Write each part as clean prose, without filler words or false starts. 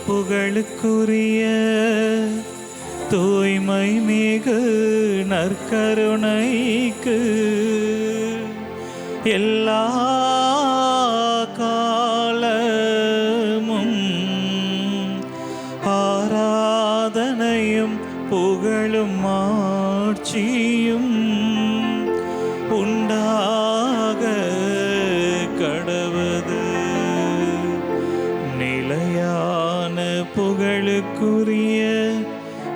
புகழுக்குரிய தூய்மை மிகு நற்கருணைக்கு எல்லா காலமும் ஆராதனையும் புகழும் ஆட்சியும் உண்டாக கடவது. நிலையான புகழுக்குரிய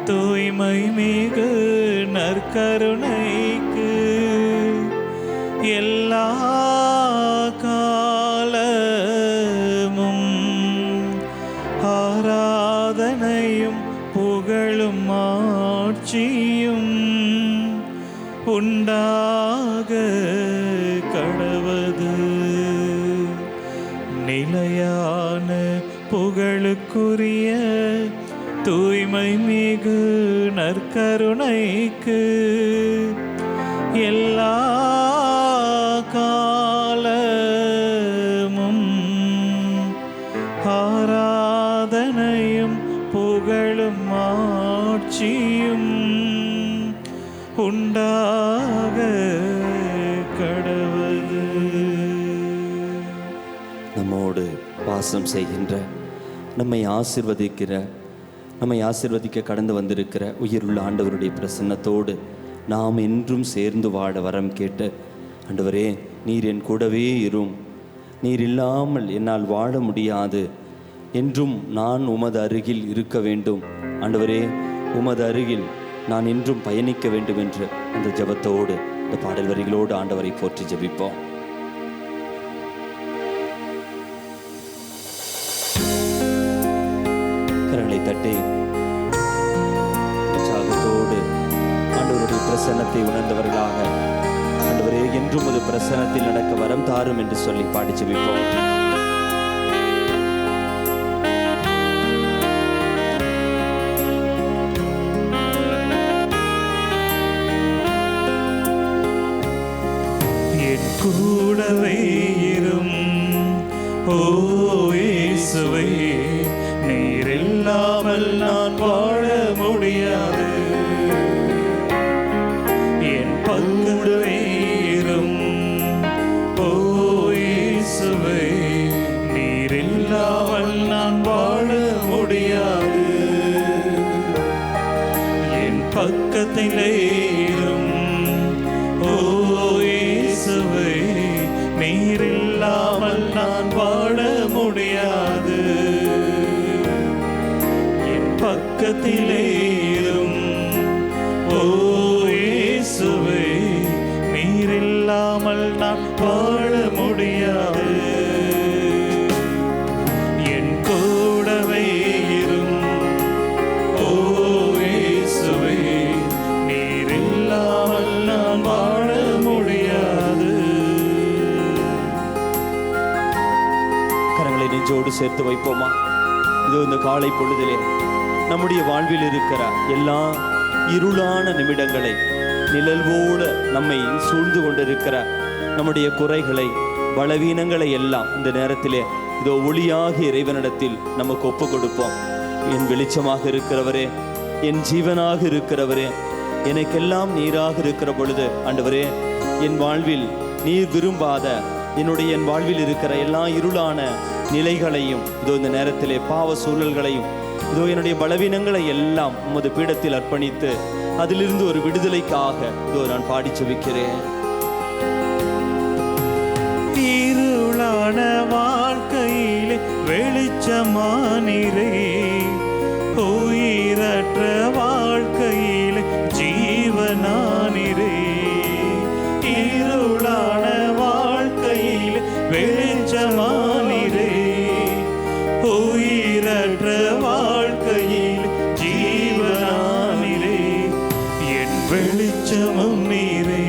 தூய்மை மிகு நற்கருணைக்கு எல்லா காலமும் ஆராதனையும் புகழும் ஆட்சியும் உண்டாக கடவது. நிலையான புகழுக்குரிய தூய்மை மிகு நற்கருணைக்கு எல்லா காலமும் ஆராதனையும் புகழும் ஆட்சியும் உண்டாக கடவது. நம்மோடு வாசம் செய்கின்ற, நம்மை ஆசீர்வதிக்க கடந்து வந்திருக்கிற உயிருள்ள ஆண்டவருடைய பிரசன்னத்தோடு நாம் என்றும் சேர்ந்து வாழ வரம் கேட்டு, ஆண்டவரே நீர் என் கூடவே இரும், நீர் இல்லாமல் என்னால் வாழ முடியாது, என்றும் நான் உமது அருகில் இருக்க வேண்டும், ஆண்டவரே உமது அருகில் நான் என்றும் பயணிக்க வேண்டும் என்ற அந்த ஜெபத்தோடு இந்த பாடல் வரிகளோடு ஆண்டவரை போற்றி ஜெபிப்போம். கரங்களை தட்டி உற்சாகத்தோடு ஆண்டவருடைய பிரசன்னத்தை உணர்ந்தவர்களாக, ஆண்டவரே என்றும் ஒரு பிரசன்னத்தில் நடக்க வரம் தாரும் என்று சொல்லி பாடி ஜெபிப்போம். என் கூடவே இரும் ஓ இயேசுவே, நீர் இல்லாமல் நான் வாழ முடியாது. என் பக்கமே இரும் ஓ இயேசுவே, நீர் இல்லாமல் நான் வாழ முடியாது. என் பக்கத்திலே இரும் ஓ இயேசுவே, நீர் இல்லாமல் நான் வாழ முடியாது. என் பக்கத்திலே இரும் ஓ இயேசுவே, நீர் இல்லாமல் நான் வாழ முடியாது. என் கூடவே இரும் ஓ இயேசுவே, நீர் இல்லாமல் நான் வாழ முடியாது. கரங்களை நெஞ்சோடு சேர்த்து வைப்போமா? இதோ இந்த காலை பொழுதிலே நம்முடைய வாழ்வில் இருக்கிற எல்லா இருளான நிமிடங்களை, நிழல்வோடு நம்மை சூழ்ந்து கொண்டிருக்கிற நம்முடைய குறைகளை, பலவீனங்களை எல்லாம் இந்த நேரத்திலே இதோ ஒளியாகி இறைவனிடத்தில் நமக்கு ஒப்பு கொடுப்போம். என் வெளிச்சமாக இருக்கிறவரே, என் ஜீவனாக இருக்கிறவரே, எனக்கெல்லாம் நீராக இருக்கிற பொழுது ஆண்டவரே, என் வாழ்வில் நீர் விரும்பாத என் வாழ்வில் இருக்கிற எல்லா இருளான நிலைகளையும், இதோ இந்த நேரத்திலே பாவ சூழல்களையும், இதோ என்னுடைய பலவீனங்களை எல்லாம் உமது பீடத்தில் அர்ப்பணித்து அதிலிருந்து ஒரு விடுதலைக்காக இதோ நான் பாடி ஜெபிக்கிறேன். இருளான வாழ்க்கையிலே வெளிச்சமானீரே, உயிரற்ற வாழ்க்கையிலே ஜீவனானீரே. இருளான வாழ்க்கையிலே வெளிச்சமானீரே, உயிரற்ற வாழ்க்கையில் ஜீவனானீரே. என் வெளிச்சமும் நீரே,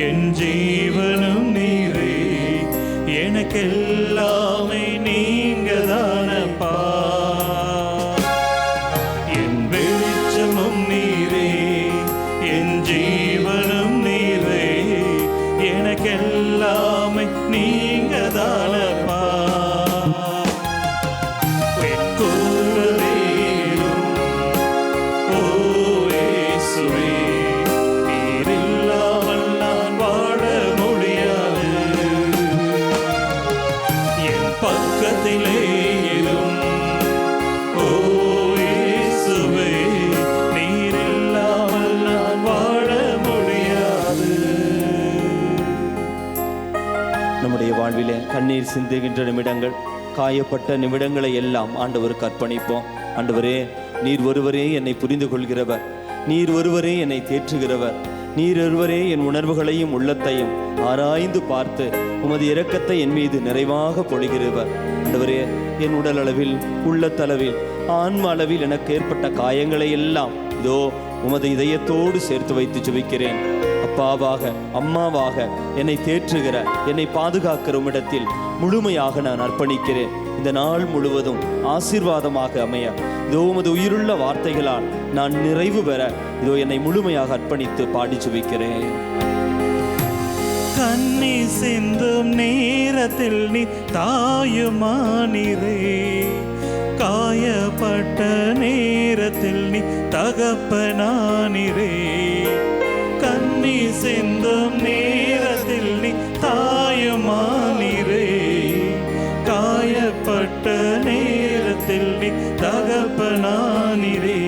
என் ஜீவனும் நீரே, எனக்கெல்லாமே நீங்க தானப்பா. என் வெளிச்சமும் நீரே, என் ஜீவனும் நீரே, எனக்கெல்லாமே நீங்க தானப்பா. கண்ணீர் சிந்துகின்ற நிமிடங்கள், காயப்பட்ட நிமிடங்களை எல்லாம் ஆண்டவருக்கு அர்ப்பணிப்போம். ஆண்டவரே, நீர் ஒருவரே என்னை புரிந்து கொள்கிறவர், நீர் ஒருவரே என்னை தேற்றுகிறவர், நீர் ஒருவரே என் உணர்வுகளையும் உள்ளத்தையும் ஆராய்ந்து பார்த்து உமது இரக்கத்தை என் மீது நிறைவாக பொழிகிறவர். ஆண்டவரே, என் உடல் அளவில், உள்ளத்தளவில், ஆன்ம அளவில் எனக்கு ஏற்பட்ட காயங்களை எல்லாம் இதோ உமது இதயத்தோடு சேர்த்து வைத்து ஜெபிக்கிறேன். அப்பாவாக, அம்மாவாக என்னை தேற்றுகிற, என்னை பாதுகாக்கிற உம்மிடத்தில் முழுமையாக நான் அர்ப்பணிக்கிறேன். இந்த நாள் முழுவதும் ஆசீர்வாதமாக அமைய இதோ உமது உயிருள்ள வார்த்தைகளால் நான் நிறைவு பெற இதோ என்னை முழுமையாக அர்ப்பணித்து பாடி ஜெபிக்கிறேன். கண்ணி சிந்தும் நேரத்தில் நீ தாயுமானிரே, காயப்பட்ட நேரத்தில் நீ தகப்பனானிரே. கண்ணி சிந்தும் நேரத்தில் நீ தாயுமானிரே, காயப்பட்ட நேரத்தில் நீ தகப்பனானிரே.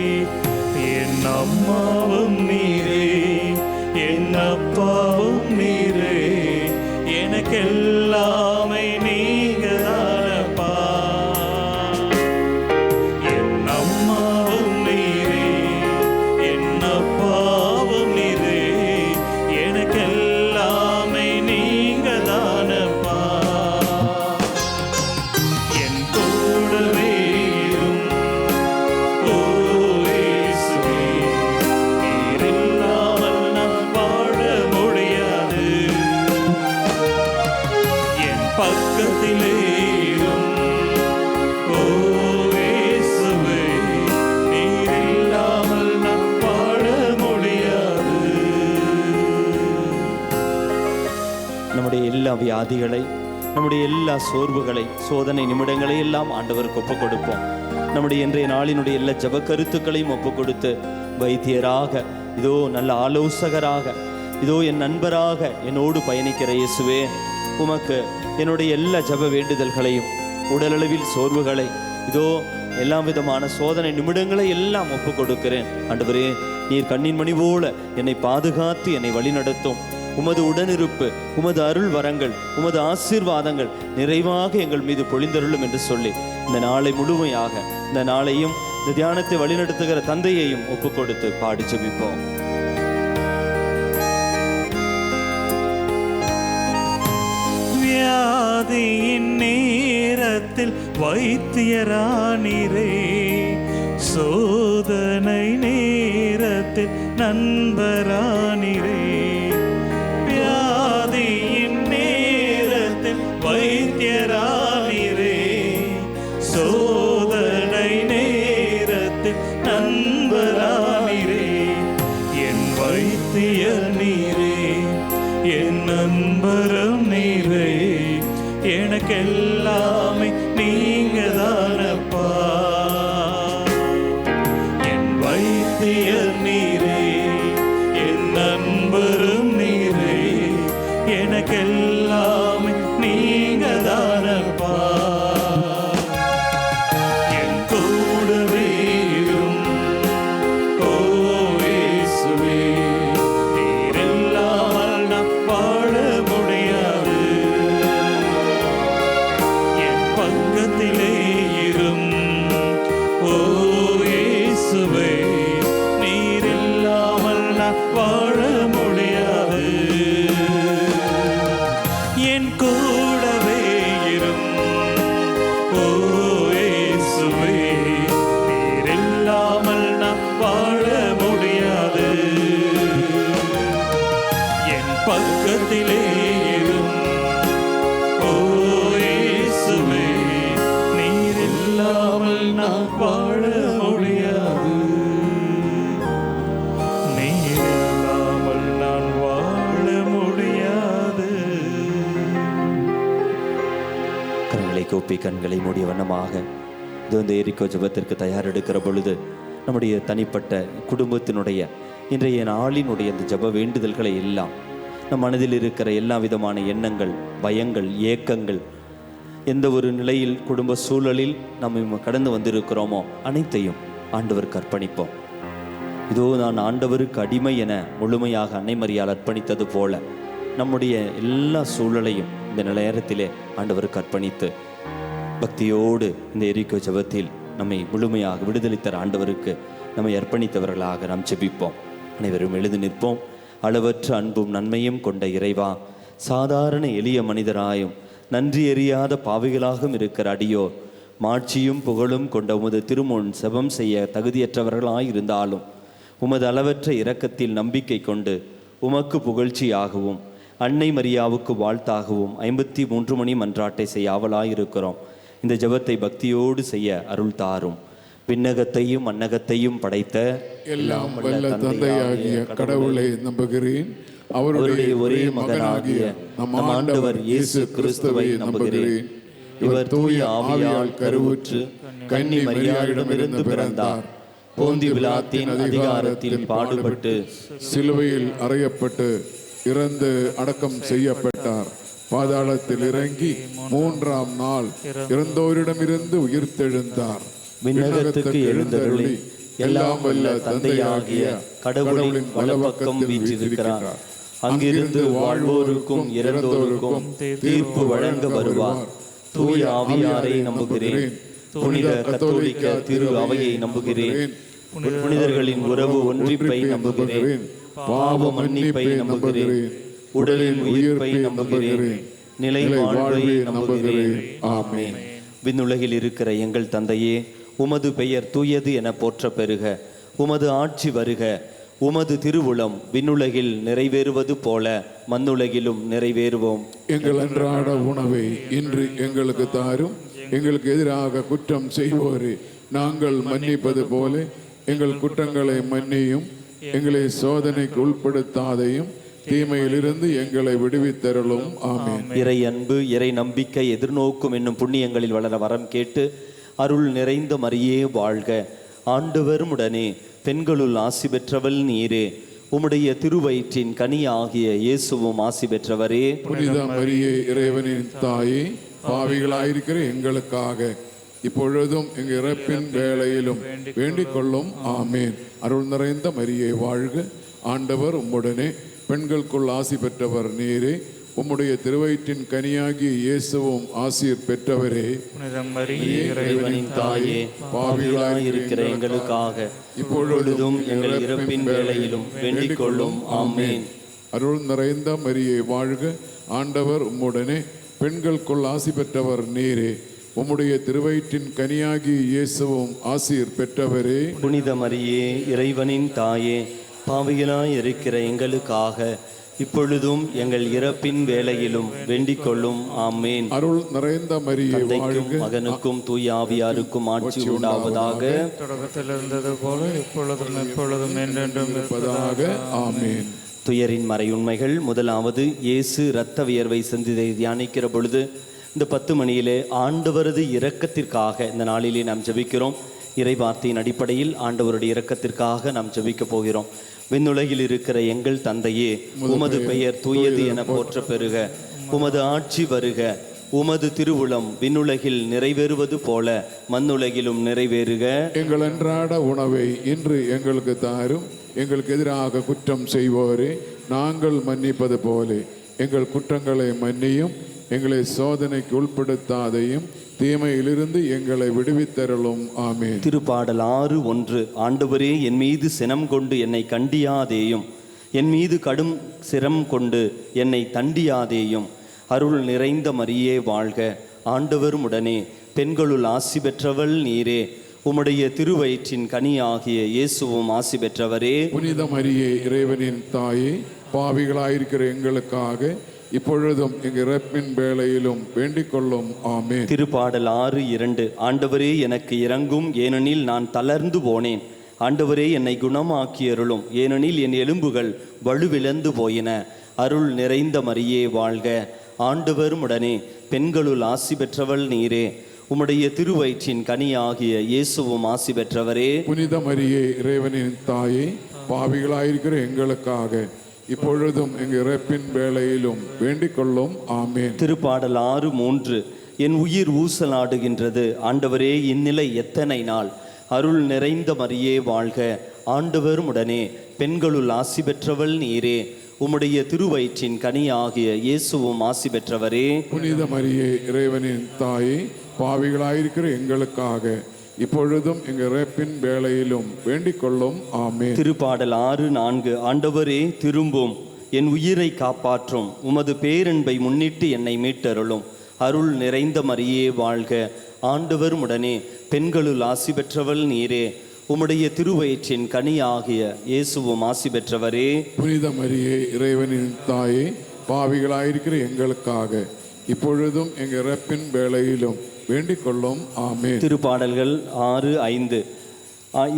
என் அம்மாவும் நீரே, என் அப்பாவும் நீரே, எனக்கெல்லாமே நீங்கதானப்பா. என் அம்மாவும் நீரே, என் அப்பாவும் நீரே, எனக்கெல்லாமே நீங்கதானப்பா. என் கூடவே இரும் ஓ இயேசுவே, நீர் இல்லாமல் நான் வாழ முடியாது. என் பக்கத்திலே இரும் ஓ இயேசுவே, நீர் இல்லாமல் நான் வாழ முடியாது. நம்முடைய எல்லா வியாதிகளை, நம்முடைய எல்லா சோர்வுகளை, சோதனை நிமிடங்களை எல்லாம் ஆண்டவருக்கு ஒப்புக் கொடுப்போம். நம்முடைய இன்றைய நாளினுடைய எல்லா ஜெப கருத்துக்களையும் ஒப்புக் கொடுத்து, வைத்தியராக, இதோ நல்ல ஆலோசகராக, இதோ என் நண்பராக என்னோடு பயணிக்கிற இயேசுவே, உமக்கு என்னுடைய எல்லா ஜெப வேண்டுதல்களையும், உடலளவில் சோர்வுகளை, இதோ எல்லா விதமான சோதனை நிமிடங்களை எல்லாம் ஒப்புக் கொடுக்கிறேன். ஆண்டவரே, நீர் கண்ணின் மணி போல என்னை பாதுகாத்து என்னை வழிநடத்தும். உமது உடனிருப்பு, உமது அருள் வரங்கள், உமது ஆசீர்வாதங்கள் நிறைவாக எங்கள் மீது பொழிந்தருளும் என்று சொல்லி இந்த நாளை முழுமையாக, இந்த நாளையும் இந்த தியானத்தை வழிநடத்துகிற தந்தையையும் ஒப்புக் கொடுத்து பாடி ஜெபிப்போம். வியாதியின் நேரத்தில் வைத்தியரானிரே, சோதனை நேரத்தில் நண்பரானிரே. வியாதியின் நேரத்தில் வைத்தியரானிரே, சோதனை நேரத்தில் நண்பரானிரே. என் வைத்தியர் நீரே, என் நண்பரும் நீரே, எனக்கெல்லாமே நீங்கதானப்பா. என் வைத்தியர் நீரே, என் நண்பரும் நீரே, எனக்கெல்லாமே நீங்கதானப்பா. என் கூடவே இரும் ஓ இயேசுவே, நீர் இல்லாமல் நான் வாழ முடியாது. என் பக்கத்திலே இரும் ஓ இயேசுவே, நீர் இல்லாமல் நான் வாழ முடியாது. என் கூடவே இரும் ஓ இயேசுவே, நீர் இல்லாமல் நான் வாழ முடியாது. என் பக்கத்திலே இரும் ஓ இயேசுவே, நீர் இல்லாமல் நான் வாழ முடியாது. நீர் இல்லாமல் நான் வாழ முடியாது. கரங்களை கூப்பி கண்களை மூடிய வண்ணமாக இது இந்த எரிக்கோ ஜெபத்திற்கு தயாரெடுக்கிற பொழுது நம்முடைய தனிப்பட்ட குடும்பத்தினுடைய இன்றைய நாளினுடைய இந்த ஜெப வேண்டுதல்களை எல்லாம், நம் மனதில் இருக்கிற எல்லா விதமான எண்ணங்கள், பயங்கள், ஏக்கங்கள், எந்த ஒரு நிலையில், குடும்ப சூழலில் நம்ம கடந்து வந்திருக்கிறோமோ அனைத்தையும் ஆண்டவருக்கு அர்ப்பணிப்போம். இதோ நான் ஆண்டவருக்கு அடிமை என முழுமையாக அன்னை மரியாள் அர்ப்பணித்தது போல நம்முடைய எல்லா சூழலையும் இந்த நேரத்திலே ஆண்டவருக்கு அர்ப்பணித்து பக்தியோடு இந்த எரிக்கோ ஜெபத்தில் நம்மை முழுமையாக விடுதலை தர ஆண்டவருக்கு நம்மை அர்ப்பணித்தவர்களாக நாம் ஜெபிப்போம். அனைவரும் எழுந்து நிற்போம். அளவற்ற அன்பும் நன்மையும் கொண்ட இறைவா, சாதாரண எளிய மனிதராயும் நன்றி எறியாத பாவிகளாகவும் இருக்கிற அடியோர் மாட்சியும் புகழும் கொண்ட உமது திருமுன் செபம் செய்ய தகுதியற்றவர்களாயிருந்தாலும் உமது அளவற்ற இரக்கத்தில் நம்பிக்கை கொண்டு உமக்கு புகழ்ச்சியாகவும் அன்னை மரியாவுக்கு வாழ்த்தாகவும் 53 மணி மன்றாட்டை செய்ய ஆவலாயிருக்கிறோம். இந்த ஜெபத்தை பக்தியோடு செய்ய அருள் தாரும். விண்ணகத்தையும் மண்ணகத்தையும் படைத்த எல்லாம் வல்ல தந்தையாகிய கடவுளை நம்புகிறேன். அவருடைய ஒரே மகனாகிய நம் ஆண்டவர் இயேசு கிறிஸ்துவை நம்புகிறேன். இவர் தூய ஆவியால் கருவுற்று கன்னி மரியாளிடமிருந்து பிறந்தார். போந்தி பிலாத்தின் அதிகாரத்தில் பாடுபட்டு சிலுவையில் அறையப்பட்டு இறந்து அடக்கம் செய்யப்பட்டார். பாதாளத்தில் இறங்கி 3ஆம் நாள் இறந்தோரிடமிருந்து உயிர்த்தெழுந்தார். விண்ணகத்துக்கு எழுந்தருளி எல்லாம் வல்ல தந்தையாகிய கடவுளின் வலப்பக்கம் வீற்றிருக்கிறார். அங்கிருந்து வாழ்வோருக்கும் இறந்தோருக்கும் தீர்ப்பு வழங்க வருவார். தூய ஆவியாரை நம்புகிறேன். புனித கத்தோலிக்க திரு அவையை நம்புகிறேன். புனிதர்களின் உறவு ஒன்றிப்பை நம்புகிறேன். பாவ மன்னிப்பை நம்புகிறேன். உடலின் உயிர்ப்பை நம்புகிறேன். நிலை வாழ்வை நம்புகிறேன். ஆமென். விண்ணுலகில் இருக்கிற எங்கள் தந்தையே, உமது பெயர் தூயது என போற்ற பெறுக. உமது ஆட்சி வருக. உமது திருவுளம் விண்ணுலகில் நிறைவேறுவது போல மண்ணுலகிலும் நிறைவேறுவோம். எங்கள் அன்றாட உணவை இன்று எங்களுக்கு தாரும். எங்களுக்கு எதிராக குற்றம் செய்வோரே நாங்கள் மன்னிப்பது போல எங்கள் குற்றங்களை மன்னியும். எங்களை சோதனைக்கு உட்படுத்தாதையும் தீமையிலிருந்து எங்களை விடுவித்தருளும். ஆமென். இறை அன்பு, இறை நம்பிக்கை, எதிர்நோக்கும் என்னும் புண்ணியங்களில் வளர வரம் கேட்டு அருள் நிறைந்த மரியே வாழ்க. ஆண்டவரும் உடனே பெண்களுள் ஆசி பெற்றவள் நீரே. உம்முடைய திருவயிற்றின் கனி ஆகிய இயேசுவும் ஆசி பெற்றவரே. புனித மரியே, இறைவனின் தாயே, பாவிகளாயிருக்கிற எங்களுக்காக இப்பொழுதும் எங்கள் இறப்பின் வேளையிலும் வேண்டிக் கொள்ளும். ஆமேன். அருள் நிறைந்த மரியே வாழ்க. ஆண்டவர் உம்முடனே பெண்களுக்குள் ஆசி பெற்றவர் நீரே. உம்முடைய திருவயிற்றின் கனியாகிய இயேசுவும் ஆசீர் பெற்றவரே. இறைவனின் தாயே, பாவிகளாயிருக்கிற எங்களுக்காக இப்பொழுதும் எங்கள் இறப்பின் வேளையிலும் வேண்டிக் கொள்ளும். ஆமேன். அருள் நிறைந்த மரியே வாழ்க. ஆண்டவர் உம்முடனே பெண்களுக்குள் ஆசி பெற்றவர் நீரே. உம்முடைய திருவயிற்றின் கனியாகிய இயேசுவும் ஆசீர் பெற்றவரே. புனித மரியே, இறைவனின் தாயே, பாவிகளாய் இருக்கிற எங்களுக்காக இப்பொழுதும் எங்கள் இறப்பின் வேளையிலும் வேண்டிக் கொள்ளும். ஆமேன். அருள் நிறைந்த மரியே வாழ்க. மகனுக்கும் தூய ஆவியாருக்கும் ஆட்சி உண்டாவதாக. தொடக்கத்தில் இருந்தது போல இப்பொழுதும் எப்பொழுதும் என்றென்றும் இருப்பதாக. ஆமேன். துயரின் மறையுண்மைகள். முதலாவது, இயேசு இரத்த வியர்வை சிந்தியதை தியானிக்கிற பொழுது இந்த 10 மணியிலே ஆண்டவரது இரக்கத்திற்காக இந்த நாளிலே நாம் ஜெபிக்கிறோம். இறைவார்த்தையின் அடிப்படையில் ஆண்டவருடைய இரக்கத்திற்காக நாம் ஜெபிக்க போகிறோம். விண்ணுலகில் இருக்கிற எங்கள் தந்தையே, உமது பெயர் தூயது என போற்ற பெறுக. உமது ஆட்சி வருக. உமது திருவுளம் விண்ணுலகில் நிறைவேறுவது போல மண்ணுலகிலும் நிறைவேறுக. எங்கள் அன்றாட உணவை இன்று எங்களுக்கு தாரும். எங்களுக்கு எதிராக குற்றம் செய்வோரே நாங்கள் மன்னிப்பது போல எங்கள் குற்றங்களை மன்னியும். எங்களை சோதனைக்கு உட்படுத்தாதையும் தீமையிலிருந்து எங்களை விடுவித்தருளும். ஆமென். திருப்பாடல் 6:1. ஆண்டவரே, என் மீது சினம் கொண்டு என்னை கண்டியாதேயும். என் மீது கடும் சிரம் கொண்டு என்னை தண்டியாதேயும். அருள் நிறைந்த மரியே வாழ்க. ஆண்டவரும் உடனே பெண்களுள் ஆசி பெற்றவள் நீரே. உம்முடைய திருவயிற்றின் கனி ஆகிய இயேசுவும் ஆசி பெற்றவரே. புனித மரியே, இறைவனின் தாயே, பாவிகளாயிருக்கிற எங்களுக்காக இப்பொழுதும் எங்கள் இறப்பின் வேளையிலும் வேண்டிக் கொள்ளும். ஆமென். திருப்பாடல் 6:2. ஆண்டவரே, எனக்கு இரங்கும், ஏனெனில் நான் தளர்ந்து போனேன். ஆண்டவரே, என்னை குணமாக்கியருளும், ஏனெனில் என் எலும்புகள் வலுவிழந்து போயின. அருள் நிறைந்த மரியே வாழ்க. ஆண்டவரும் உடனே பெண்களுள் ஆசி பெற்றவள் நீரே. உம்முடைய திருவயிற்றின் கனி ஆகிய இயேசுவும் ஆசி பெற்றவரே. புனித மரியே, இறைவனின் தாயே, பாவிகளாயிருக்கிற எங்களுக்காக இப்பொழுதும் எங்கள் இறப்பின் வேளையிலும் வேண்டிக் கொள்ளும். ஆமென். திருப்பாடல் 6:3. என் உயிர் ஊசலாடுகின்றது. ஆண்டவரே, இந்நிலை எத்தனை நாள்? அருள் நிறைந்த மரியே வாழ்க. ஆண்டவரும் உடனே பெண்களுள் ஆசி பெற்றவள் நீரே. உம்முடைய திருவயிற்றின் கனியாகிய இயேசுவும் ஆசி பெற்றவரே. புனித மரியே இறைவனின் தாயே, பாவிகளாயிருக்கிற எங்களுக்காக இப்பொழுதும் எங்கள் இறப்பின் வேளையிலும் வேண்டிக் கொள்ளும். ஆமென். திருப்பாடல் 6:4. ஆண்டவரே திரும்பும், என் உயிரை காப்பாற்றும், உமது பேரன்பை முன்னிட்டு என்னை மீட்டருளும். அருள் நிறைந்த மரியே வாழ்க, ஆண்டவர் உடனே, பெண்களுள் ஆசி பெற்றவள் நீரே, உம்முடைய திருவயிற்றின் கனியாகிய இயேசுவும் ஆசி பெற்றவரே. புனித மரியே இறைவனின் தாயே, பாவிகளாயிருக்கிற எங்களுக்காக இப்பொழுதும் எங்கள் இறப்பின் வேளையிலும் வேண்டிக் கொள்ளும். ஆமென். திருப்பாடல்கள் 6:5.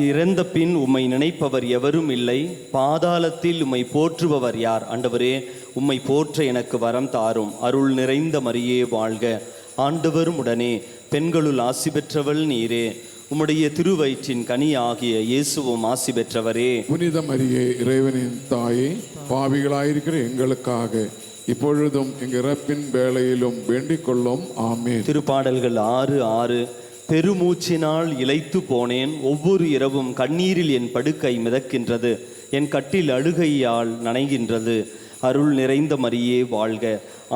இறந்த பின் உம்மை நினைப்பவர் எவரும் இல்லை, பாதாளத்தில் உம்மை போற்றுபவர் யார்? ஆண்டவரே, உம்மை போற்ற எனக்கு வரம் தாரும். அருள் நிறைந்த மரியே வாழ்க, ஆண்டவரும் உடனே, பெண்களுள் ஆசி பெற்றவள் நீரே, உம்முடைய திருவயிற்றின் கனியாகிய இயேசுவும் ஆசி பெற்றவரே. புனித மரியே இறைவனின் தாயே, பாவிகளாயிருக்கிற எங்களுக்காக இப்பொழுதும் எங்கள் இறப்பின் வேளையிலும் வேண்டிக் கொள்ளும். ஆமென். திருப்பாடல்கள் 6:6. பெருமூச்சினால் இளைத்து போனேன், ஒவ்வொரு இரவும் கண்ணீரில் என் படுக்கை மிதக்கின்றது, என் கட்டில் அழுகையால் நனைகின்றது. அருள் நிறைந்த மரியே வாழ்க,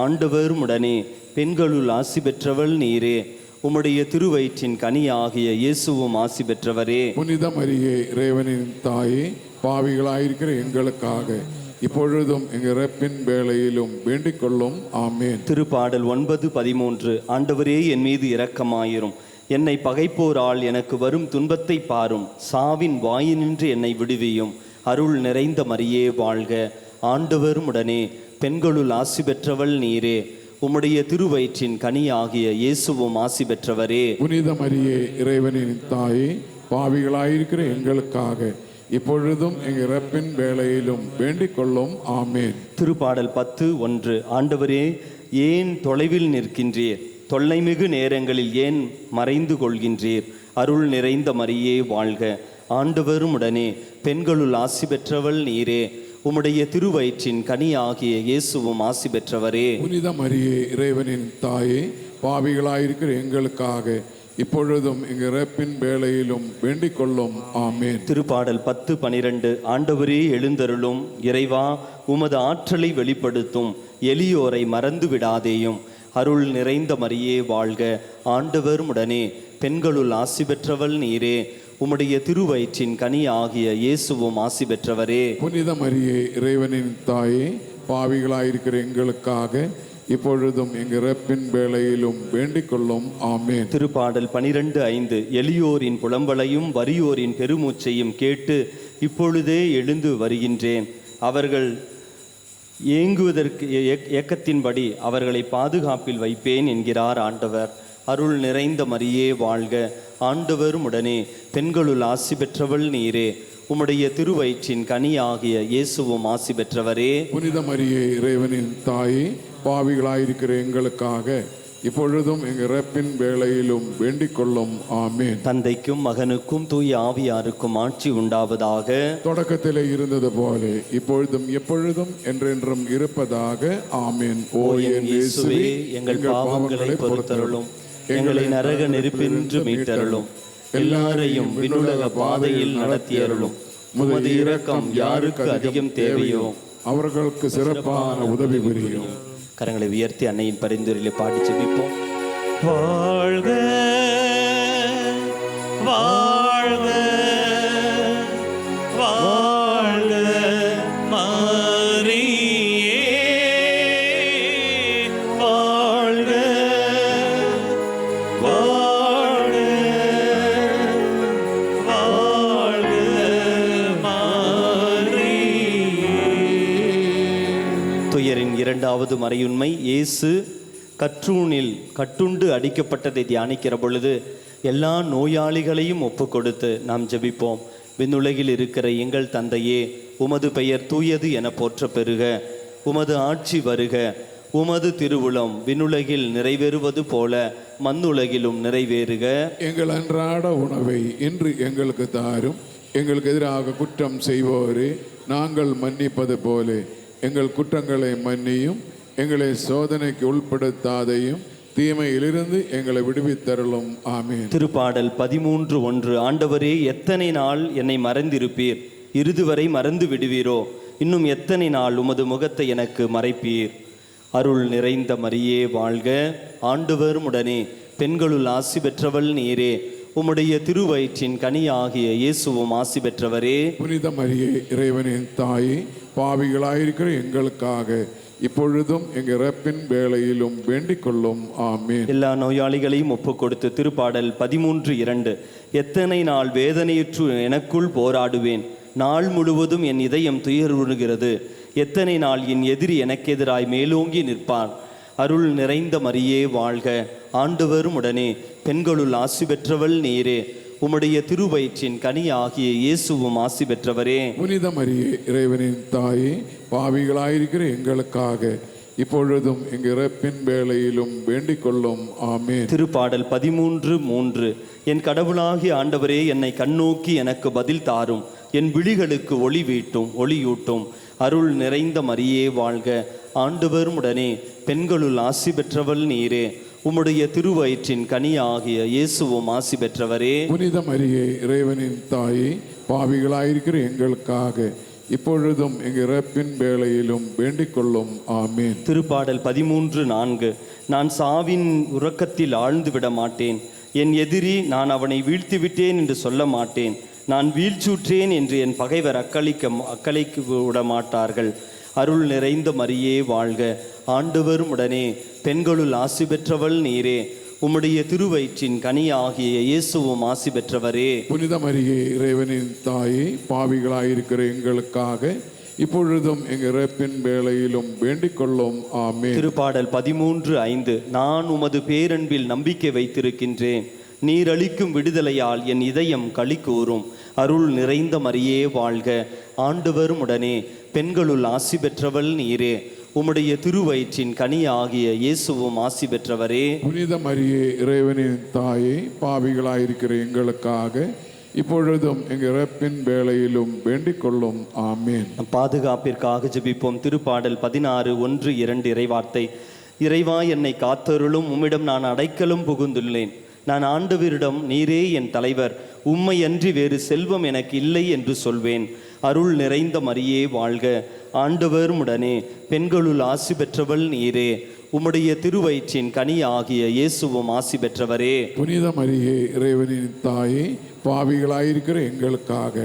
ஆண்டவர் உடனே, பெண்களுள் ஆசி பெற்றவள் நீரே, உம்முடைய திருவயிற்றின் கனியாகிய இயேசுவும் ஆசி பெற்றவரே. புனித மரியே இறைவனின் தாயே, பாவிகளாயிருக்கிற எங்களுக்காக இப்பொழுதும் எங்கள் இறப்பின் வேளையிலும் வேண்டிக் கொள்ளும். ஆமென். திருப்பாடல் 9:13. ஆண்டவரே, என் மீது இரக்கமாயிரும், என்னை பகைப்போரால் எனக்கு வரும் துன்பத்தை பாரும், சாவின் வாயினின்று என்னை விடுவியும். அருள் நிறைந்த மரியே வாழ்க, ஆண்டவர் உடனே, பெண்களுள் ஆசி பெற்றவள் நீரே, உம்முடைய திருவயிற்றின் கனியாகிய இயேசுவும் ஆசி பெற்றவரே. புனித மரியே இறைவனின் தாயே, பாவிகளாயிருக்கிற எங்களுக்காக இப்பொழுதும் எங்கள் இறப்பின் வேளையிலும் வேண்டிக் கொள்ளும். ஆமென். திருப்பாடல் 10:1. ஆண்டவரே, ஏன் தொலைவில் நிற்கின்றீர்? தொல்லைமிகு நேரங்களில் ஏன் மறைந்து கொள்கின்றீர்? அருள் நிறைந்த மரியே வாழ்க, ஆண்டவரும் உடனே, பெண்களுள் ஆசி பெற்றவள் நீரே, உம்முடைய திருவயிற்றின் கனியாகிய இயேசுவும் ஆசி பெற்றவரே. புனித மரியே இறைவனின் தாயே, பாவிகளாயிருக்கிற எங்களுக்காக இப்பொழுதும் எங்கள் இறப்பின் வேளையிலும் வேண்டிக் கொள்ளும். ஆமென். திருப்பாடல் 10:12. ஆண்டவரே எழுந்தருளும், இறைவா உமது ஆற்றலை வெளிப்படுத்தும், எளியோரை மறந்து விடாதேயும். அருள் நிறைந்த மரியே வாழ்க, ஆண்டவர் உடனே, பெண்களுள் ஆசி பெற்றவள் நீரே, உம்முடைய திருவயிற்றின் கனி ஆகிய இயேசுவும் ஆசி பெற்றவரே. புனித மரியே இறைவனின் தாயே, பாவிகளாயிருக்கிற எங்களுக்காக இப்பொழுதும் எங்கள் இறப்பின் வேளையிலும் வேண்டிக் கொள்ளும். ஆமென். திருப்பாடல் 12:5. எளியோரின் புலம்பலையும் வறியோரின் பெருமூச்சையும் கேட்டு இப்பொழுதே எழுந்து வருகின்றேன். அவர்கள் ஏங்குவதற்கு ஏக்கத்தின்படி அவர்களை பாதுகாப்பில் வைப்பேன் என்கிறார் ஆண்டவர். அருள் நிறைந்த மரியே வாழ்க, ஆண்டவர் உடனே, பெண்களுள் ஆசி பெற்றவள் நீரே, உம்முடைய திருவயிற்றின் கனி ஆகிய இயேசுவும் ஆசி பெற்றவரே. புனித மரியே இறைவனின் தாயே, பாவிகளாயிருக்கிற எங்களுக்காக இப்பொழுதும் எங்கள் இறப்பின் வேளையிலும் வேண்டிக் கொள்ளும். ஆமென். தந்தைக்கும் மகனுக்கும் தூய ஆவியாருக்கும் ஆட்சி உண்டாவதாக. தொடக்கத்திலே இருந்தது போல இப்பொழுதும் எப்பொழுதும் என்றென்றும் இருப்பதாக. ஆமென். ஓ என் இயேசுவே, எங்கள் பாவங்களை பொறுத்தருளும், எங்களை நரக நெருப்பினின்று மீட்டருளும், எல்லாரையும் விண்ணுலக பாதையில் நடத்தியருளும். உமது இரக்கம் யாருக்கு அதிகம் தேவையோ அவர்களுக்கு சிறப்பான உதவி புரியும். கரங்களை உயர்த்தி அன்னையின் பரிந்துரையிலே பாடி ஜெபிப்போம். வாழ்க வாழ்க வாழ்க மரியே, வாழ்க வாழ்க வாழ்க மரியே. துயரின் இரண்டாவது மறையுண்மை, இயேசு கற்றூணில் கட்டுண்டு அடிக்கப்பட்டதை தியானிக்கிற பொழுது எல்லா நோயாளிகளையும் ஒப்பு கொடுத்து நாம் ஜெபிப்போம். விண்ணுலகில் இருக்கிற எங்கள் தந்தையே, உமது பெயர் தூயது என போற்ற பெறுக, உமது ஆட்சி வருக, உமது திருவுளம் விண்ணுலகில் நிறைவேறுவது போல மண்ணுலகிலும் நிறைவேறுக. எங்கள் அன்றாட உணவை இன்று எங்களுக்கு தாரும். எங்களுக்கு எதிராக குற்றம் செய்வோரே நாங்கள் மன்னிப்பது போல எங்கள் குற்றங்களை மன்னியும். எங்களை சோதனைக்கு உட்படுத்தாதையும், தீமையிலிருந்து எங்களை விடுவித்தருளும். ஆமென். திருப்பாடல் 13:1. ஆண்டவரே, எத்தனை நாள் என்னை மறந்திருப்பீர்? இறுதி வரை மறந்து விடுவீரோ? இன்னும் எத்தனை நாள் உமது முகத்தை எனக்கு மறைப்பீர்? அருள் நிறைந்த மரியே வாழ்க, ஆண்டவர் உடனே, பெண்களுள் ஆசி பெற்றவள் நீரே, உம்முடைய திருவயிற்றின் கனியாகிய இயேசுவும் ஆசி பெற்றவரே. புனித மரியே, இறைவனின் தாயே, பாவிகளாயிருக்கிற எங்களுக்காக இப்பொழுதும் எங்கள் இறப்பின் வேளையிலும் வேண்டிக் கொள்ளும். ஆமேன். எல்லா நோயாளிகளையும் ஒப்புக் கொடுத்து திருப்பாடல் 13:2. எத்தனை நாள் வேதனையுற்று எனக்குள் போராடுவேன், நாள் முழுவதும் என் இதயம் துயருறுகிறது. எத்தனை நாள் என் எதிரி எனக்கு எதிராய் மேலோங்கி நிற்பான். அருள் நிறைந்த மரியே வாழ்க, ஆண்டவர் உடனே, பெண்களுள் ஆசி பெற்றவள் நீரே, உம்முடைய திருவயிற்றின் கனியாகிய இயேசுவும் ஆசி பெற்றவரே. புனித மரியே, இறைவனின் தாயே, பாவிகளாயிருக்கிற எங்களுக்காக இப்பொழுதும் எங்கள் இறப்பின் வேளையிலும் வேண்டிக் கொள்ளும். ஆமேன். திருப்பாடல் 13:3. என் கடவுளாகிய ஆண்டவரே, என்னை கண்ணோக்கி எனக்கு பதில் தாரும், என் விழிகளுக்கு ஒளியூட்டும். அருள் நிறைந்த மரியே வாழ்க, ஆண்டவர் உடனே, பெண்களுள் ஆசி பெற்றவள் நீரே, உம்முடைய திருவயிற்றின் கனியாகிய இயேசுவும் ஆசி பெற்றவரே. புனித மரியே, இறைவனின் தாயே, பாவிகளாயிருக்கிற எங்களுக்காக இப்பொழுதும் எங்கள் இறப்பின் வேளையிலும் வேண்டிக் கொள்ளும். ஆமேன். திருப்பாடல் 13:4. நான் சாவின் உறக்கத்தில் ஆழ்ந்து விட மாட்டேன், என் எதிரி நான் அவனை வீழ்த்தி விட்டேன் என்று சொல்ல மாட்டேன். நான் வீழ்ச்சுற்றேன் என்று என் பகைவர் அக்களிக்கு விட மாட்டார்கள். அருள் நிறைந்த மரியே வாழ்க, ஆண்டவர் உடனே, பெண்களுள் ஆசி பெற்றவள் நீரே, உம்முடைய திருவயிற்றின் கனியாகிய இயேசுவும் ஆசி பெற்றவரே. புனித மரியே, இறைவனின் தாயே, பாவிகளாயிருக்கிற எங்களுக்காக இப்பொழுதும் எங்கள் இறப்பின் வேளையிலும் வேண்டிக் கொள்ளும். ஆமேன். திருப்பாடல் 13:5. நான் உமது பேரன்பில் நம்பிக்கை வைத்திருக்கின்றேன், நீர் அளிக்கும் விடுதலையால் என் இதயம் களி கூறும். அருள் நிறைந்த மரியே வாழ்க, ஆண்டவர் உடனே, பெண்களுள் ஆசி பெற்றவள் நீரே, உம்முடைய திருவயிற்றின் கனியாகிய இயேசுவும் ஆசி பெற்றவரே. புனித மரியே, இறைவனின் தாயே, பாவிகளாயிருக்கிற எங்களுக்காக இப்பொழுதும் எங்கள் இறப்பின் வேளையிலும் வேண்டிக் கொள்ளும். ஆமேன். பாதுகாப்பிற்காக ஜெபிப்போம். திருப்பாடல் 16:1-2 இறைவார்த்தை. இறைவா, என்னை காத்தருளும், உம்மிடம் நான் அடைக்கலும் புகுந்துள்ளேன். நான் ஆண்டவரிடம், நீரே என் தலைவர், உம்மை அன்றி வேறு செல்வம் எனக்கு இல்லை என்று சொல்வேன். அருள் நிறைந்த மரியே வாழ்க, ஆண்டவர் உடனே, பெண்களுள் ஆசி பெற்றவள் நீரே, உம்முடைய திருவயிற்றின் கனியாகிய இயேசுவும் ஆசி பெற்றவரே. புனித மரியே, இறைவனின் தாயே, பாவிகளாயிருக்கிற எங்களுக்காக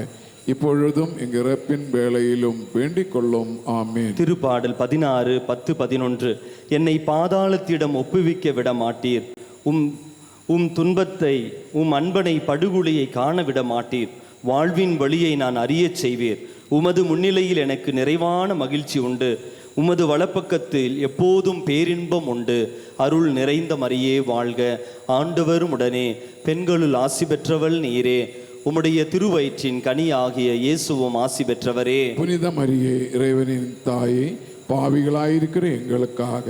இப்பொழுதும் எங்கள் இறப்பின் வேளையிலும் வேண்டிக் கொள்ளும். ஆமேன். திருப்பாடல் 16:10-11. என்னை பாதாளத்திடம் ஒப்புவிக்க விட மாட்டீர், உம் துன்பத்தை, உம் அன்பனை படுகொலியை காண விட மாட்டீர். வாழ்வின் வழியை நான் அறியச் செய்வீர். உமது முன்னிலையில் எனக்கு நிறைவான மகிழ்ச்சி உண்டு, உமது வலப்பக்கத்தில் எப்போதும் பேரின்பம் உண்டு. அருள் நிறைந்த மரியே வாழ்க, ஆண்டவர் உடனே, பெண்களுள் ஆசி பெற்றவள் நீரே, உம்முடைய திருவயிற்றின் கனியாகிய இயேசுவும் ஆசி பெற்றவரே. புனித மரியே, இறைவனின் தாயே, பாவிகளாயிருக்கிற எங்களுக்காக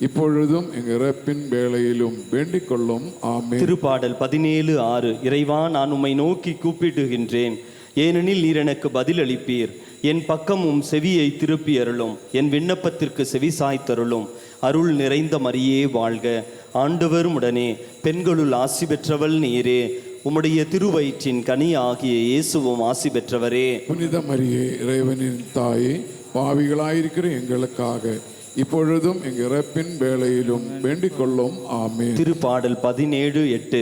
இப்பொழுதும் எங்கள் இறப்பின் வேளையிலும் வேண்டிக் கொள்ளும். ஆமென். திருப்பாடல் 17:6. இறைவா, நான் உம்மை நோக்கி கூப்பிடுகின்றேன், ஏனெனில் நீர் எனக்கு பதில் அளிப்பீர். என் பக்கம் உம் செவியை திருப்பி அருளும், என் விண்ணப்பத்திற்கு செவி சாய்த்தருளும். அருள் நிறைந்த மரியே வாழ்க, ஆண்டவர் உடனே, பெண்களுள் ஆசி பெற்றவள் நீரே, உம்முடைய திருவயிற்றின் கனி ஆகிய இயேசுவும் ஆசி பெற்றவரே. புனித மரியே, இறைவனின் தாயே, பாவிகளாயிருக்கிற எங்களுக்காக இப்பொழுதும் எங்கள் இறப்பின் வேளையிலும் வேண்டிக் கொள்ளும். ஆமென். திருப்பாடல் 17:8.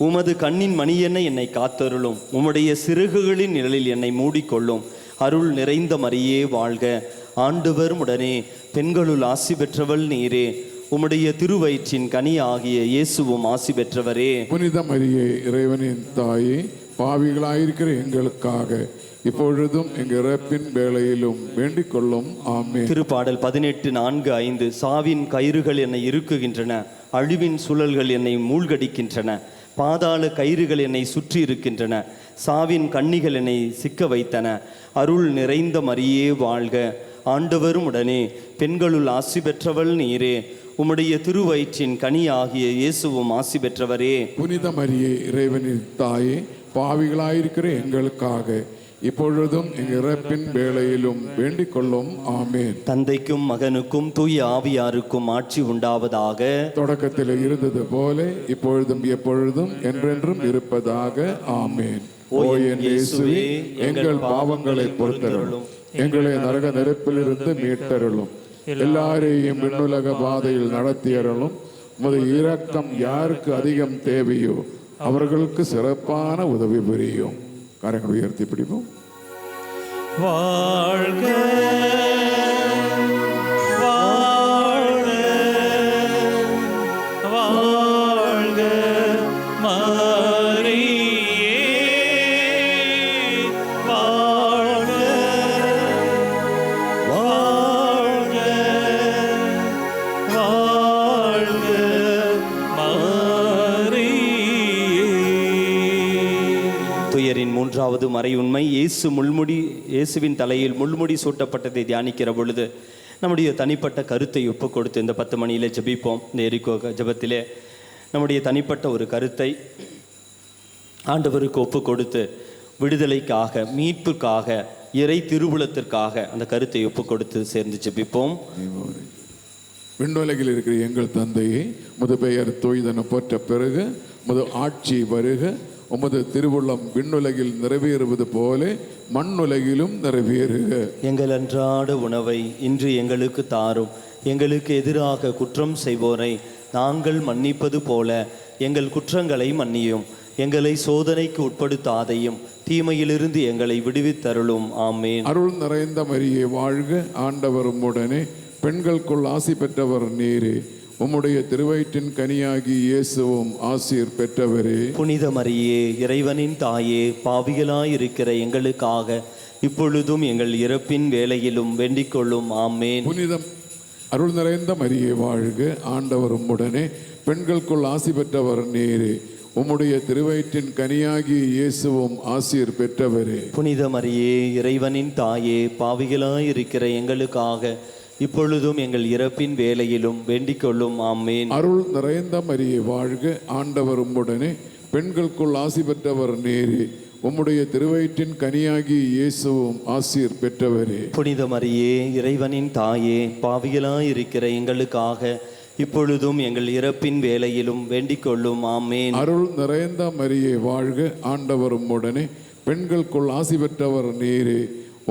உமது கண்ணின் மணியென என்னை காத்தருளும், உம்முடைய சிறகுகளின் நிழலில் என்னை மூடிக்கொள்ளும். அருள் நிறைந்த மரியே வாழ்க, ஆண்டவர் உடனே, பெண்களுள் ஆசி பெற்றவள் நீரே, உம்முடைய திருவயிற்றின் கனி ஆகிய இயேசுவும் ஆசி பெற்றவரே. புனித மரியே, இறைவனின் தாயே, பாவிகளாயிருக்கிற எங்களுக்காக இப்பொழுதும் எங்கள் இறப்பின் வேளையிலும் வேண்டிக் கொள்ளும். ஆமென். திருப்பாடல் 18:4-5. சாவின் கயிறுகள் என்னை இறுக்குகின்றன, அழிவின் சுழல்கள் என்னை மூழ்கடிக்கின்றன, பாதாள கயிறுகள் என்னை சுற்றி இருக்கின்றன, சாவின் கண்ணிகள் என்னை சிக்க வைத்தன. அருள் நிறைந்த மரியே வாழ்க, ஆண்டவரும் உடனே, பெண்களுள் ஆசி பெற்றவள் நீரே, உம்முடைய திருவயிற்றின் கனி ஆகிய இயேசுவும் ஆசி பெற்றவரே. புனித மரியே, இறைவனின் தாயே, பாவிகளாயிருக்கிற எங்களுக்காக இப்பொழுதும் எங்கள் இறப்பின் வேளையிலும் வேண்டிக் கொள்ளும். ஆமென். தந்தைக்கும் மகனுக்கும் தூய ஆவியாருக்கும் ஆட்சி உண்டாவதாக. தொடக்கத்தில் இருந்தது போல இப்பொழுதும் எப்பொழுதும் என்றென்றும் இருப்பதாக. ஆமென். ஓ என் இயேசுவே, எங்கள் பாவங்களை பொறுத்தருளும், எங்களை நரக நெருப்பிலிருந்து மீட்டருளும், எல்லாரையும் விண்ணுலக பாதையில் நடத்தியருளும். உமது இரக்கம் யாருக்கு அதிகம் தேவையோ அவர்களுக்கு சிறப்பான உதவி புரியும். கரங்களை உயர்த்தி பிடிப்போம். வாழ்க வாழ்க வாழ்க மரியே, வாழ்க வாழ்க வாழ்க மரியே. துயரின் மூன்றாவது மறையுண்மை, இயேசுவின் தலையில் முள்முடி சூட்டப்பட்டதை தியானிக்கிற பொழுது நம்முடைய தனிப்பட்ட கருத்தை ஒப்பு கொடுத்து இந்த 10 மணியிலே ஜெபிப்போம். இந்த எரிகோ ஜெபத்திலே நம்முடைய தனிப்பட்ட ஒரு கருத்தை ஆண்டவருக்கு ஒப்பு கொடுத்து விடுதலைக்காக, மீட்புக்காக, இறை திருவுளத்திற்காக அந்த கருத்தை ஒப்பு கொடுத்து சேர்ந்து ஜெபிப்போம். விண்ணுலகில் இருக்கிற எங்கள் தந்தையே, உமது பெயர் தூய்தென போற்ற பிறகு உமது ஆட்சி வருக. உமது திருவுள்ளம் விண்ணுலகில் நிறைவேறுவது போல மண்ணுலகிலும் நிறைவேறுக. எங்கள் அன்றாட உணவை இன்று எங்களுக்கு தாரும். எங்களுக்கு எதிராக குற்றம் செய்வோரை நாங்கள் மன்னிப்பது போல எங்கள் குற்றங்களை மன்னியும். எங்களை சோதனைக்கு உட்படுத்தாதையும், தீமையிலிருந்து எங்களை விடுவித்தருளும். ஆமேன். அருள் நிறைந்த மரியே வாழ்க, ஆண்டவர் உம்முடனே, பெண்களுக்குள் ஆசி பெற்றவர் நீரே. உம்முடைய திருவயிற்றின் கனியாகி இயேசுவும் ஆசீர் பெற்றவரே. புனித மரியே, இறைவனின் தாயே, பாவிகளாயிருக்கிற எங்களுக்காக இப்பொழுதும் எங்கள் இறப்பின் வேளையிலும் வேண்டிக் கொள்ளும். ஆமேன். புனிதம் அருள் நிறைந்த மரியே வாழ்க, ஆண்டவர் உம்முடனே, பெண்களுக்குள் ஆசி பெற்றவர் நீரே. உம்முடைய திருவயிற்றின் கனியாகி இயேசுவும் ஆசீர் பெற்றவரே. புனித மரியே, இறைவனின் தாயே, பாவிகளாயிருக்கிற எங்களுக்காக இப்பொழுதும் எங்கள் இறப்பின் வேளையிலும் வேண்டிக் கொள்ளும். ஆமேன். அருள் நிறைந்த மரியே வாழ்க, ஆண்டவர் உம்முடனே, பெண்களுக்குள் ஆசி பெற்றவர் நீரே. உம்முடைய திருவயிற்றின் கனியாகி இயேசுவும் ஆசீர் பெற்றவரே. புனித மரியே, இறைவனின் தாயே, பாவிகளாயிருக்கிற எங்களுக்காக இப்பொழுதும் எங்கள் இறப்பின் வேளையிலும் வேண்டிக் கொள்ளும். ஆமேன். அருள் நிறைந்த மரியே வாழ்க, ஆண்டவர் உம்முடனே, பெண்களுக்குள் ஆசி பெற்றவர் நீரே.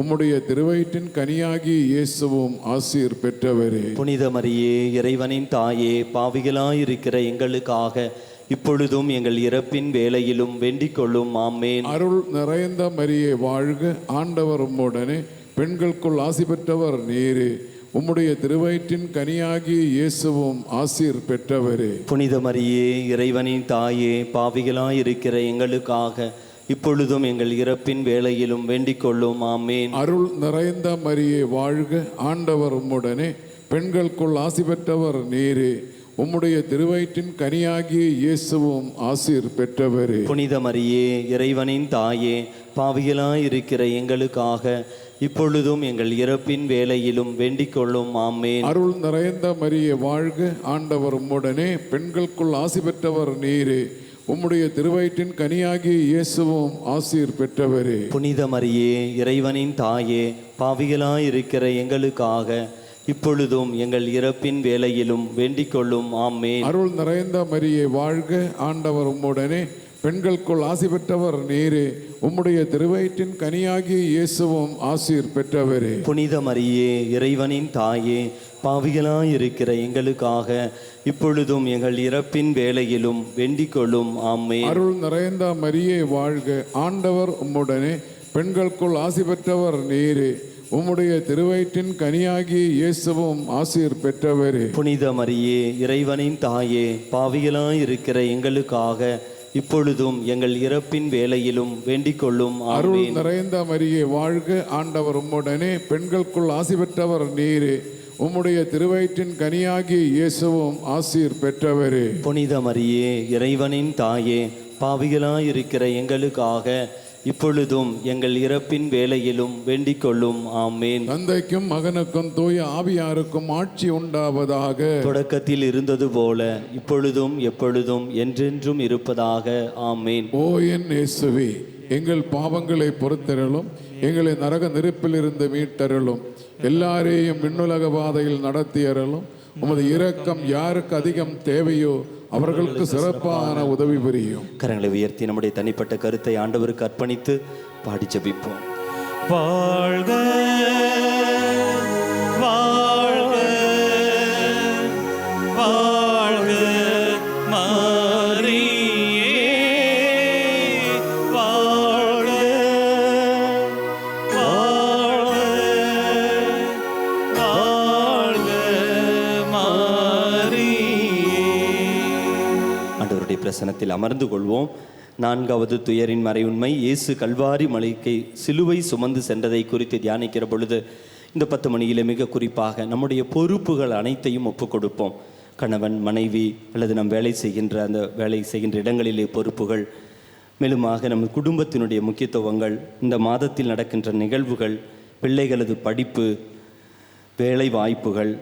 உம்முடைய திருவயிற்றின் கனியாகி இயேசுவும் ஆசீர் பெற்றவரே. புனித மரியே, இறைவனின் தாயே, பாவிகளாயிருக்கிற எங்களுக்காக இப்பொழுதும் எங்கள் இறப்பின் வேளையிலும் வேண்டிக் கொள்ளும். ஆமேன். அருள் நிறைந்த மரியே வாழ்க, ஆண்டவர் உம்முடனே, பெண்களுக்குள் ஆசி பெற்றவர் நீரே. உம்முடைய திருவயிற்றின் கனியாகி இயேசுவும் ஆசீர் பெற்றவரே. புனித மரியே, இறைவனின் தாயே, பாவிகளாயிருக்கிற எங்களுக்காக இப்பொழுதும் எங்கள் இறப்பின் வேளையிலும் வேண்டிக் கொள்ளும். ஆமேன். அருள் நிறைந்த மரியே வாழ்க, ஆண்டவர் உம்முடனே, பெண்களுக்குள் ஆசி பெற்றவர் நீரே. உம்முடைய திருவயிற்றின் கனியாகிய இயேசுவும் ஆசீர் பெற்றவரே. புனித மரியே, இறைவனின் தாயே, பாவிகளாயிருக்கிற எங்களுக்காக இப்பொழுதும் எங்கள் இறப்பின் வேளையிலும் வேண்டிக் கொள்ளும். ஆமேன். அருள் நிறைந்த மரியே வாழ்க, ஆண்டவர் உம்முடனே, பெண்களுக்குள் ஆசி பெற்றவர் நீரே. உம்முடைய திருவயிற்றின் கனியாகிய இயேசுவும் ஆசீர் பெற்றவரே. புனித மரியே, இறைவனின் தாயே, பாவிகளாயிருக்கிற எங்களுக்காக இப்பொழுதும் எங்கள் இறப்பின் வேளையிலும் வேண்டிக் கொள்ளும். ஆமேன். அருள் நிறைந்த மரியே வாழ்க, ஆண்டவர் உம்முடனே, பெண்களுக்குள் ஆசி பெற்றவர் நீரே. உம்முடைய திருவயிற்றின் கனியாகிய இயேசுவும் ஆசீர் பெற்றவரே. புனித மரியே, இறைவனின் தாயே, பாவிகளாயிருக்கிற எங்களுக்காக இப்பொழுதும் எங்கள் இறப்பின் வேளையிலும் வேண்டிக் கொள்ளும். ஆமேன். அருள் நிறைந்த மரியே வாழ்க, ஆண்டவர் உம்முடனே, பெண்களுக்குள் ஆசி பெற்றவர் நீரே. உம்முடைய திருவயிற்றின் கனியாகிய இயேசுவும் ஆசீர் பெற்றவரே. புனித மரியே, இறைவனின் தாயே, பாவிகளாயிருக்கிற எங்களுக்காக இப்பொழுதும் எங்கள் இறப்பின் வேளையிலும் வேண்டிக் கொள்ளும். அருள் நிறைந்த மரியே வாழ்க, ஆண்டவர் உம்முடனே, பெண்களுக்குள் ஆசி பெற்றவர் நீரே. உம்முடைய திருவயிற்றின் கனியாகிய இயேசுவும் ஆசீர் பெற்றவரே. புனித மரியே, இறைவனின் தாயே, பாவிகளாயிருக்கிற எங்களுக்காக இப்பொழுதும் எங்கள் இறப்பின் வேளையிலும் வேண்டிக் கொள்ளும். ஆமேன். தந்தைக்கும் மகனுக்கும் தூய ஆவியாருக்கும் ஆட்சி உண்டாவதாக. தொடக்கத்தில் இருந்தது போல இப்பொழுதும் எப்பொழுதும் என்றென்றும் இருப்பதாக. ஆமேன். ஓ என் இயேசுவே, எங்கள் பாவங்களை பொறுத்தருளும், எங்களை நரக நெருப்பில் இருந்து மீட்டருளும், எல்லாரையும் விண்ணுலக பாதையில் நடத்தியருளும். உமது இரக்கம் யாருக்கு அதிகம் தேவையோ அவர்களுக்கு சிறப்பான உதவி புரியும். கரங்களை உயர்த்தி நம்முடைய தனிப்பட்ட கருத்தை ஆண்டவருக்கு அர்ப்பணித்து பாடி ஜெபிப்போம். வாழ்க வாழ்க வாழ்க மரியே, வாழ்க வாழ்க வாழ்க மரியே. ஆண்டவருடைய பிரசன்னத்தில் அமர்ந்து கொள்வோம். 4வது துயரின் மறையுண்மை, இயேசு கல்வாரி மலைக்கு சிலுவை சுமந்து சென்றதை குறித்து தியானிக்கிற பொழுது இந்த 10 மணியிலே மிக குறிப்பாக நம்முடைய பொறுப்புகள் அனைத்தையும் ஒப்புக் கொடுப்போம். கணவன், மனைவி அல்லது நம் வேலை செய்கின்ற இடங்களிலே பொறுப்புகள், மேலுமாக நம் குடும்பத்தினுடைய முக்கியத்துவங்கள், இந்த மாதத்தில் நடக்கின்ற நிகழ்வுகள், பிள்ளைகளது படிப்பு, வேலை வாய்ப்புகள்,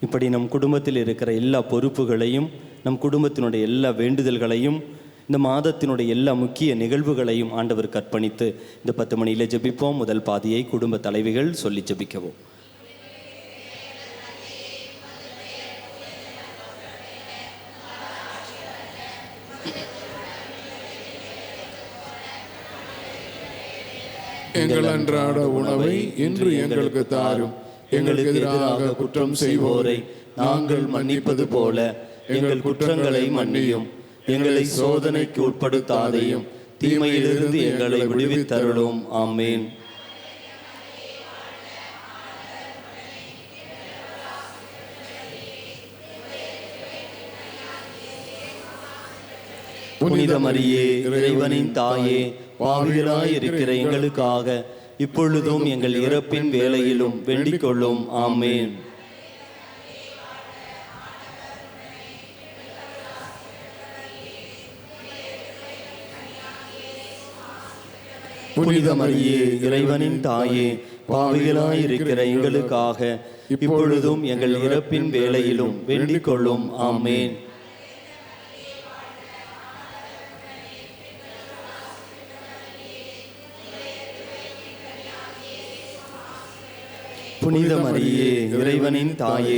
இப்படி நம் குடும்பத்தில் இருக்கிற எல்லா பொறுப்புகளையும், நம் குடும்பத்தினுடைய எல்லா வேண்டுதல்களையும், இந்த மாதத்தினுடைய எல்லா முக்கிய நிகழ்வுகளையும் ஆண்டவருக்கு அர்ப்பணித்து இந்த 10 மணியிலே ஜெபிப்போம். முதல் பாதியை குடும்ப தலைவிகள் சொல்லி ஜெபிக்கவும். எங்கள் அன்றாட உணவை இன்று எங்களுக்கு தாரும். எங்களுக்கு எதிராக குற்றம் செய்வோரை நாங்கள் மன்னிப்பது போல எங்கள் குற்றங்களை மன்னியும். எங்களை சோதனைக்கு உட்படுத்தாதையும், தீமையிலிருந்து எங்களை விடுவித்தருளும். ஆமேன். புனித மரியே, இறைவனின் தாயே, பாவிகளாய் இருக்கிற எங்களுக்காக இப்பொழுதும் எங்கள் இறப்பின் வேளையிலும் வேண்டிக் கொள்ளும். ஆமேன். புனித மரியே, இறைவனின் தாயே, பாவிகளாய் இருக்கிற எங்களுக்காக இப்பொழுதும் எங்கள் இறப்பின் வேளையிலும் வேண்டிக் கொள்ளும். ஆமேன். புனித மரியே, இறைவனின் தாயே,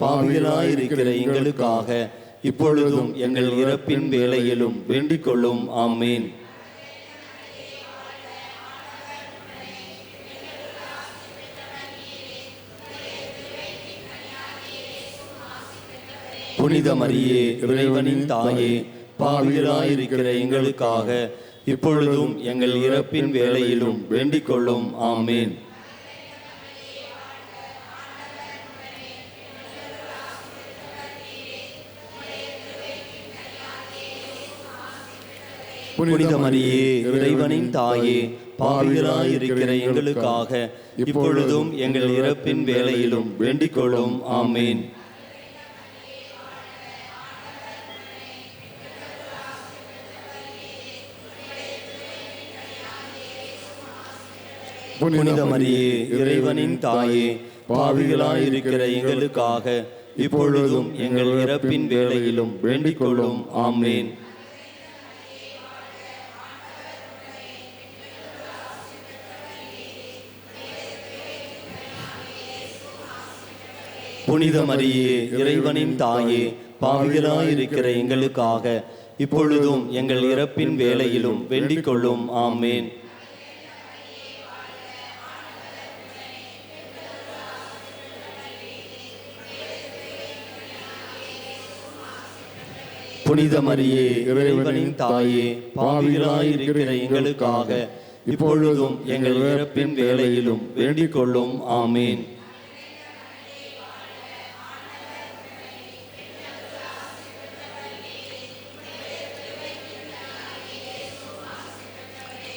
பாவிகளாய் இருக்கிற எங்களுக்காக இப்பொழுதும் எங்கள் இறப்பின் வேளையிலும் வேண்டிக் கொள்ளும். ஆமேன். புனித மரியே, இறைவனின் தாயே, பாவிகளாய் இருக்கிற எங்களுக்காக இப்பொழுதும் எங்கள் இறப்பின் வேளையிலும் வேண்டிக் கொள்ளும். ஆமேன். புனித மரியே, இறைவனின் தாயே, பாவிகளாய் இருக்கிற எங்களுக்காக இப்பொழுதும் எங்கள் இறப்பின் வேளையிலும் வேண்டிக் கொள்ளும். ஆமேன். புனித மரியே, இறைவனின் தாயே, பாவிகளாய் இருக்கிற எங்களுக்காக இப்பொழுதும் எங்கள் இறப்பின் வேளையிலும் வேண்டிக் கொள்ளும். ஆமேன். புனித மரியே, இறைவனின் தாயே, பாவிகளாய் இருக்கிற எங்களுக்காக இப்பொழுதும் எங்கள் இறப்பின் வேளையிலும் வேண்டிக் கொள்ளும். ஆமேன். புனித மரியே, இறைவனின் தாயே, பாவிகளாய் இருக்கிற எங்களுக்காக இப்பொழுதும் எங்கள் இறப்பின் வேளையிலும் வேண்டிக் கொள்ளும். ஆமேன்.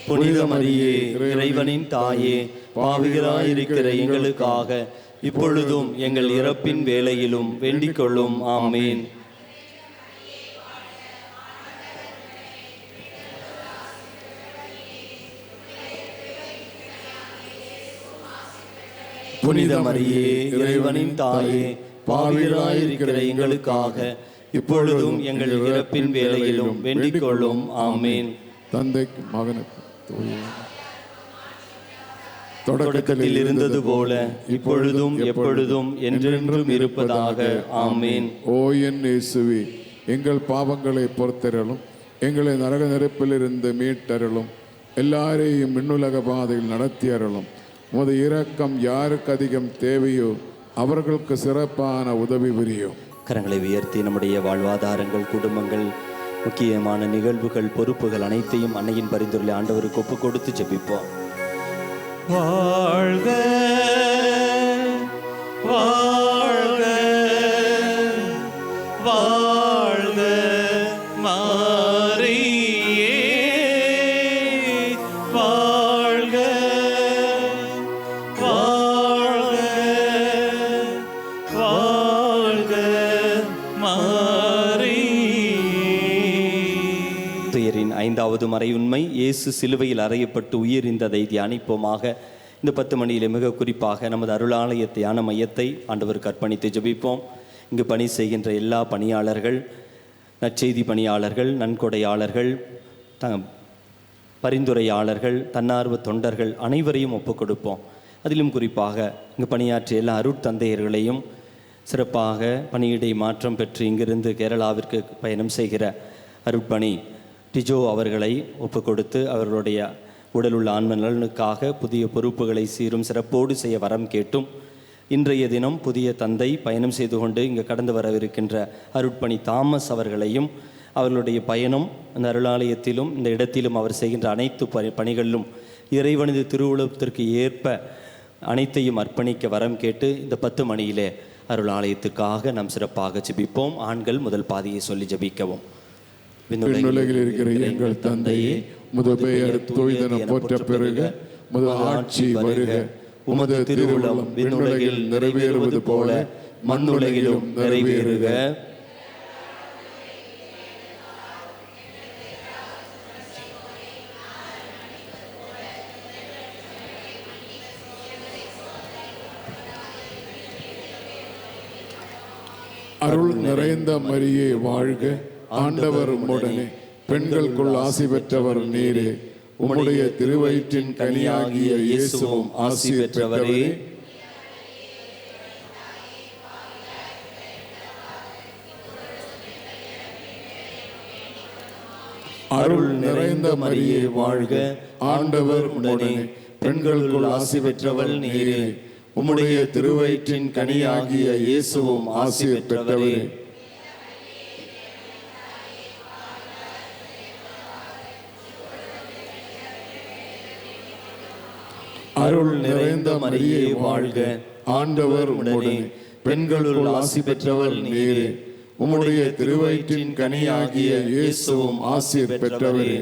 புனித மரியே, இறைவனின் தாயே, பாவிகளாய் இருக்கிற எங்களுக்காக இப்பொழுதும் எங்கள் இறப்பின் வேளையிலும் வேண்டிக் கொள்ளும். ஆமேன். புனித மரியே, இறைவனின் தாயே, பாவிகளாய் இருக்கிற எங்களுக்காக இப்பொழுதும் எங்கள் இறப்பின் வேளையிலும் வேண்டிக் கொள்ளும். ஆமேன். தந்தைக்கு மகனுக்கு தொடக்கத்தில் இருந்தது போல இப்பொழுதும் எப்பொழுதும் என்றென்றும் இருப்பதாக. ஆமேன். ஓ என் இயேசுவே, எங்கள் பாவங்களை பொறுத்தருளும். எங்களை நரக நெருப்பிலிருந்து மீட்டருளும். எல்லாரையும் விண்ணுலக பாதையில் நடத்தி அருளும். உமது இரக்கம் யாருக்கு அதிகம் தேவையோ அவர்களுக்கு சிறப்பான உதவி புரியும். கரங்களை உயர்த்தி நம்முடைய வாழ்வாதாரங்கள், குடும்பங்கள், முக்கியமான நிகழ்வுகள், பொறுப்புகள் அனைத்தையும் அன்னையின் பரிந்துரையில் ஆண்டவருக்கு ஒப்பு கொடுத்து ஜெபிப்போம். வாழ்க வாழ்க வாழ்க மாரியே, வாழ்க வாழ்க வாழ்க மாரியே. துயரின் 5வது மறையுண்மை, இயேசு சிலுவையில் அறையப்பட்டு உயிர்ந்ததை தியானிப்போமாக. இந்த 10 மணியிலே மிக குறிப்பாக நமது அருளாலய தியான மையத்தை ஆண்டவருக்கு அர்ப்பணித்து ஜெபிப்போம். இங்கு பணி செய்கின்ற எல்லா பணியாளர்கள், நற்செய்தி பணியாளர்கள், நன்கொடையாளர்கள், பரிந்துரையாளர்கள், தன்னார்வ தொண்டர்கள் அனைவரையும் ஒப்புக் கொடுப்போம். அதிலும் குறிப்பாக இங்கு பணியாற்றிய எல்லா அருட்தந்தையர்களையும், சிறப்பாக பணியிடை மாற்றம் பெற்று இங்கிருந்து கேரளாவிற்கு பயணம் செய்கிற அருட்பணி டிஜோ அவர்களை ஒப்புக் கொடுத்து அவர்களுடைய உடலுள்ள ஆன்ம நலனுக்காக புதிய பொறுப்புகளை சீரும் சிறப்போடு செய்ய வரம் கேட்டும், இன்றைய தினம் புதிய தந்தை பயணம் செய்து கொண்டு இங்கு கடந்து வரவிருக்கின்ற அருட்பணி தாமஸ் அவர்களையும் அவர்களுடைய பயணம் அந்த அருளாலயத்திலும் இந்த இடத்திலும் அவர் செய்கின்ற அனைத்து பணிகளிலும் இறைவனது திருவுளத்திற்கு ஏற்ப அனைத்தையும் அர்ப்பணிக்க வரம் கேட்டு இந்த 10 மணியிலே அருளாலயத்துக்காக நாம் சிறப்பாக ஜெபிப்போம். ஆண்கள் முதல் பாதியை சொல்லி ஜெபிக்கவும். விண்ணுலகில் இருக்கிற எங்கள் தந்தையே, உமது பெயர் தூய்தென போற்ற பெறுக, உமது ஆட்சி வருக, உமது திருவுளம் விண்ணுலகில் நிறைவேறுவது போல மண்ணுலகிலும் நிறைவேறுக. அருள் நிறைந்த மரியே வாழ்க, ஆண்டவர் உம்முடனே, பெண்களுக்குள் ஆசி பெற்றவர் நீரே, உம்முடைய திருவயிற்றின் கனியாகிய இயேசுவும் ஆசி பெற்றவரே. அருள் நிறைந்த மரியே வாழ்க, ஆண்டவர் உம்முடனே, பெண்களுக்குள் ஆசி பெற்றவள் நீரே, உம்முடைய திருவயிற்றின் கனியாகிய இயேசுவும் ஆசி பெற்றவரே. அருள் நிறைந்த மரியே வாழ்க, ஆண்டவர் உம்முடனே, பெண்களுள் ஆசி பெற்றவள் நீரே, உம்முடைய திருவயிற்றின் கனியாகிய இயேசுவும் ஆசி பெற்றவரே.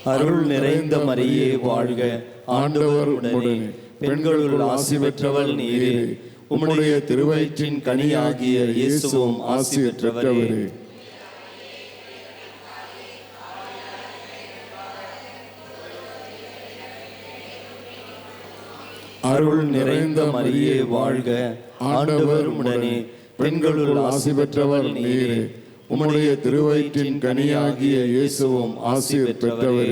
அருள் நிறைந்த மரியே வாழ்க, ஆண்டவர் உம்முடனே, பெண்களுள் ஆசி பெற்றவள் நீரே, உம்முடைய திருவயிற்றின் கனியாகிய இயேசுவும் ஆசி பெற்றவரே. அருள் நிறைந்த மரியே வாழ்க, ஆண்டவர் உம்முடனே, பெண்களுள் ஆசி பெற்றவள் நீரே, உம்முடைய திருவயிற்றின் கனியாகிய இயேசுவும் ஆசி பெற்றவரே.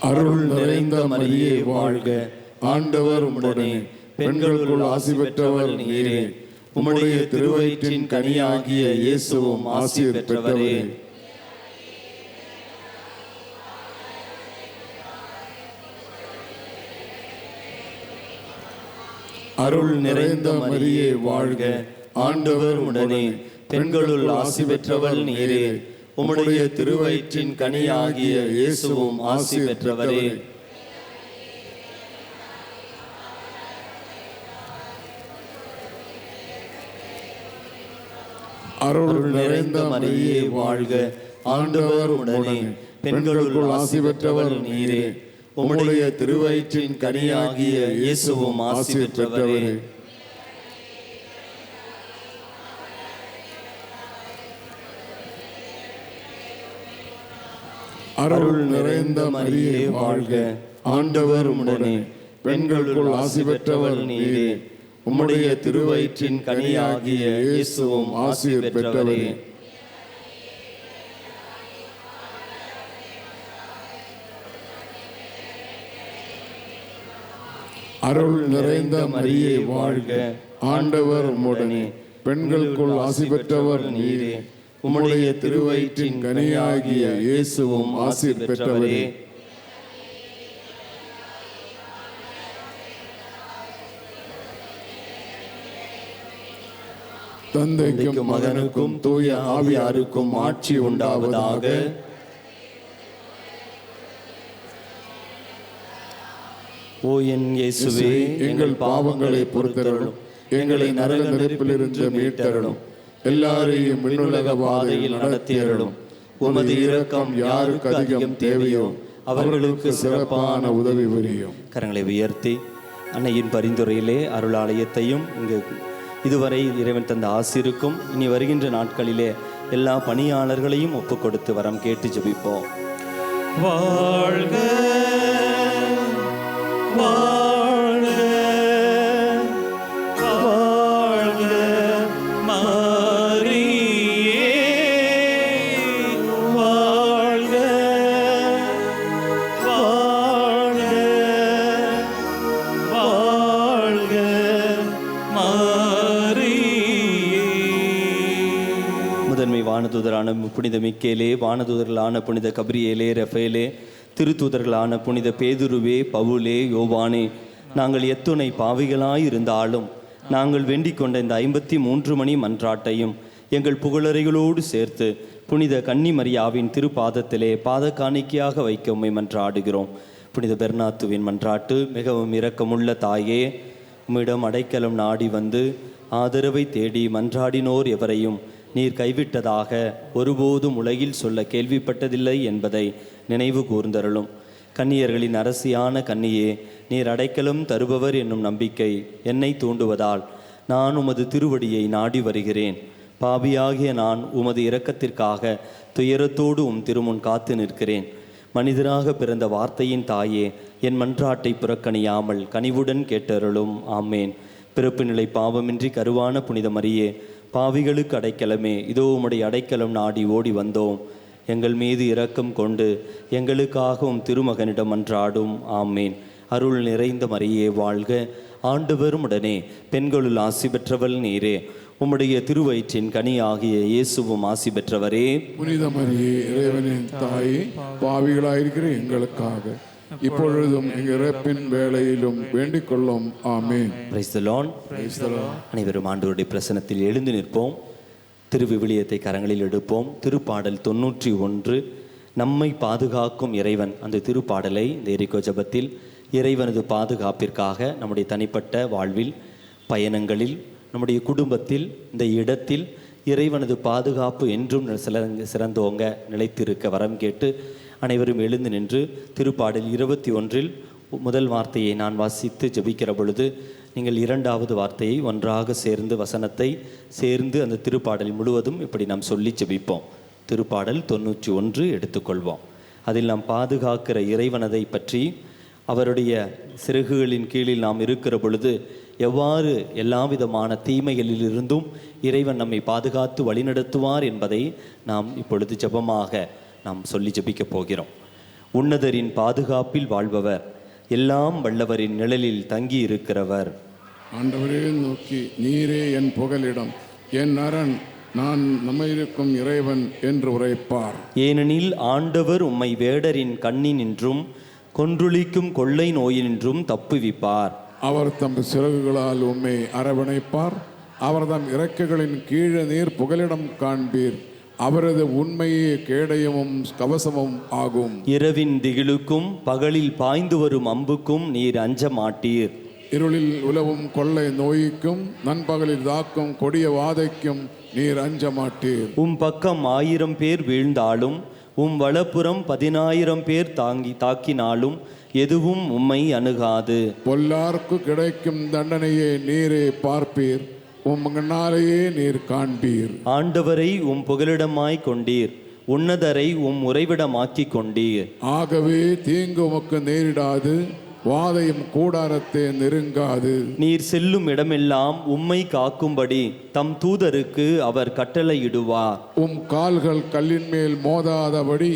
அருள் நிறைந்த மரியே வாழ்க, ஆண்டவர் உம்முடனே, பெண்களுக்குள் ஆசி பெற்றவர் நீரே, உம்முடைய திருவயிற்றின் கனியாகிய இயேசுவும் ஆசி பெற்றவரே. அருள் நிறைந்த மரியே வாழ்க, ஆண்டவர் உம்முடனே, பெண்களுள் ஆசி பெற்றவள் நீரே, உம்முடைய திருவயிற்றின் கனியாகிய இயேசுவும் ஆசி பெற்றவரே. அருள் நிறைந்த மரியே வாழ்க, ஆண்டவர் உம்முடனே, பெண்களுக்குள் ஆசி பெற்றவர் நீரே, உம்முடைய திருவயிற்றின் கனியாகிய இயேசுவும் ஆசி பெற்றவரே. அருள் நிறைந்த மரியே வாழ்க, ஆண்டவர் உம்முடனே, பெண்களுக்குள் ஆசி பெற்றவர் நீரே, உம்முடைய திருவயிற்றின் கனியாகிய இயேசுவும் ஆசி பெற்றவரே. அருள் நிறைந்த மரியே வாழ்க, ஆண்டவர் உம்முடனே, பெண்களுக்குள் ஆசி பெற்றவர் நீரே. உம்முடைய திருவயிற்றின் கனியாகிய இயேசுவும் ஆசி பெற்றவரே. தந்தைக்கும் மகனுக்கும் தூய ஆவியாருக்கும் ஆட்சி உண்டாவதாக. ஓ என் இயேசுவே, எங்கள் பாவங்களை பொறுத்தருளும், எங்களை நரக நெருப்பிலிருந்து மீட்டருளும், எல்லாரையும் விண்ணுலக பாதையில் நடத்தியருளும். உமது இரக்கம் யாருக்கு அதிகம் தேவையோ அவர்களுக்கு சிறப்பான உதவி புரியும். கரங்களை உயர்த்தி அன்னையின் பரிந்துரையிலே அருளாலயத்தையும் இங்கு இதுவரை இறைவன் தந்த ஆசிருக்கும் இனி வருகின்ற நாட்களிலே எல்லா பணியாளர்களையும் ஒப்புக் கொடுத்து வரம் கேட்டு ஜெபிப்போம். வாழ்க வாழ்க வாழ்க மரியே, வாழ்க வாழ்க வாழ்க முதன்மை வானதூதரான புனித மிக்கேலே, வானதூதர்களான புனித கபிரியேலே, ரஃபேலே, திருத்தூதர்களான புனித பேதுருவே, பவுலே, யோவானே, நாங்கள் எத்துணை பாவிகளாயிருந்தாலும் நாங்கள் வேண்டிக் கொண்ட இந்த 53 மணி மன்றாட்டையும் எங்கள் புகழறைகளோடு சேர்த்து புனித கன்னிமரியாவின் திருப்பாதத்திலே பாத காணிக்கையாக வைக்க உம்மை மன்றாடுகிறோம். புனித பெர்னாத்துவின் மன்றாட்டு: மிகவும் இரக்கமுள்ள தாயே, உம்மிடம் அடைக்கலம் நாடி வந்து ஆதரவை தேடி மன்றாடினோர் எவரையும் நீர் கைவிட்டதாக ஒருபோதும் உலகில் சொல்ல கேள்விப்பட்டதில்லை என்பதை நினைவு கூர்ந்தருளும். கன்னியர்களின் அரசியான கன்னியே, நீர் அடைக்கலம் தருபவர் என்னும் நம்பிக்கை என்னை தூண்டுவதால் நான் உமது திருவடியை நாடி வருகிறேன். பாவியாகிய நான் உமது இரக்கத்திற்காக துயரத்தோடு திருமுன் காத்து நிற்கிறேன். மனிதராக பிறந்த வார்த்தையின் தாயே, என் மன்றாட்டை புறக்கணியாமல் கனிவுடன் கேட்டருளும். ஆமேன். பிறப்பு நிலை பாவமின்றி கருவான புனித மரியே, பாவிகளுக்கு அடைக்கலமே, இதோ உம்முடைய அடைக்கலம் நாடி ஓடி வந்தோம். எங்கள் மீது இரக்கம் கொண்டு எங்களுக்காகவும் திருமகனிடம் மன்றாடும். ஆமேன். அருள் நிறைந்த மரியே வாழ்க, ஆண்டவரும் உடனே, பெண்களுள் ஆசி பெற்றவள் நீரே. உம்முடைய திருவயிற்றின் கனியாகிய இயேசுவும் ஆசி பெற்றவரே. புனித மரியே, இறைவனின் தாயே, பாவிகளாயிருக்கிற எங்களுக்காக இப்பொழுதும் எங்கள் இறப்பின் வேளையிலும் வேண்டிக் கொள்ளும். ஆமேன். Praise the lord. அனைவரும் ஆண்டவருடைய பிரசன்னத்தில் எழுந்து நிற்போம். திருவிவிலியத்தை கரங்களில் எடுப்போம். திருப்பாடல் 91, நம்மை பாதுகாக்கும் இறைவன். அந்த திருப்பாடலை இந்த எரிக்கோ ஜபத்தில் இறைவனது பாதுகாப்பிற்காக நம்முடைய தனிப்பட்ட வாழ்வில், பயணங்களில், நம்முடைய குடும்பத்தில், இந்த இடத்தில் இறைவனது பாதுகாப்பு என்றும் சிறந்தோங்க நிலைத்திருக்க வரம் கேட்டு அனைவரும் எழுந்து நின்று திருப்பாடல் 21 முதல் வார்த்தையை நான் வாசித்து ஜெபிக்கிற பொழுது நீங்கள் இரண்டாவது வார்த்தையை ஒன்றாக சேர்ந்து வசனத்தை சேர்ந்து அந்த திருப்பாடல் முழுவதும் இப்படி நாம் சொல்லி ஜெபிப்போம். திருப்பாடல் 91 எடுத்துக்கொள்வோம். அதில் நாம் பாதுகாக்கிற இறைவனதை பற்றி, அவருடைய சிறகுகளின் கீழில் நாம் இருக்கிற பொழுது எவ்வாறு எல்லா விதமான தீமைகளிலிருந்தும் இறைவன் நம்மை பாதுகாத்து வழிநடத்துவார் என்பதை நாம் இப்பொழுது ஜெபமாக நாம் சொல்லி ஜெபிக்கப் போகிறோம். உன்னதரின் பாதுகாப்பில் வாழ்பவர், எல்லாம் வல்லவரின் நிழலில் தங்கி இருக்கிறவர். ஆண்டவரே நோக்கி, நீரே என் புகலிடம், என் அரண், நான் நம்மிருக்கும் இறைவன் என்று உரைப்பார். ஏனெனில் ஆண்டவர் உம்மை வேடரின் கண்ணினின்றும் கொன்றுளிக்கும் கொள்ளை நோயினின்றும் தப்புவிப்பார். அவர் தம் சிறகுகளால் உம்மை அரவணைப்பார். அவர் தம் இறக்கைகளின் கீழே நீர் புகலிடம் காண்பீர். அவரது உண்மையே கேடயமும் கவசமும் ஆகும். இரவின் திகிலுக்கும் பகலில் பாய்ந்து வரும் அம்புக்கும் நீர் அஞ்ச மாட்டீர். இருளில் உலவும் கொள்ளை நோய்க்கும் நண்பகலில் தாக்கும் கொடிய வாதைக்கும் நீர் அஞ்ச மாட்டீர். உம் பக்கம் 1000 பேர் வீழ்ந்தாலும், உம் வலப்புறம் 10,000 பேர் தாக்கினாலும் எதுவும் உம்மை அணுகாது. பொல்லார்க்கு கிடைக்கும் தண்டனையை நீரே பார்ப்பீர், உம் கண்ணாலேயே நீர் காண்பீர். ஆண்டவரை உம் புகலிடமாய் கொண்டீர், உன்னதரை உம் உறைவிடமாக்கி கொண்டீர். ஆகவே தீங்கு உமக்கு நேரிடாது, வாதையும் கூடாரத்தை நெருங்காது. நீர் செல்லும் இடமெல்லாம் உம்மை காக்கும்படி தம் தூதருக்கு அவர் கட்டளையிடுவார். உம் கால்கள் கல்லின் மேல் மோதாதபடி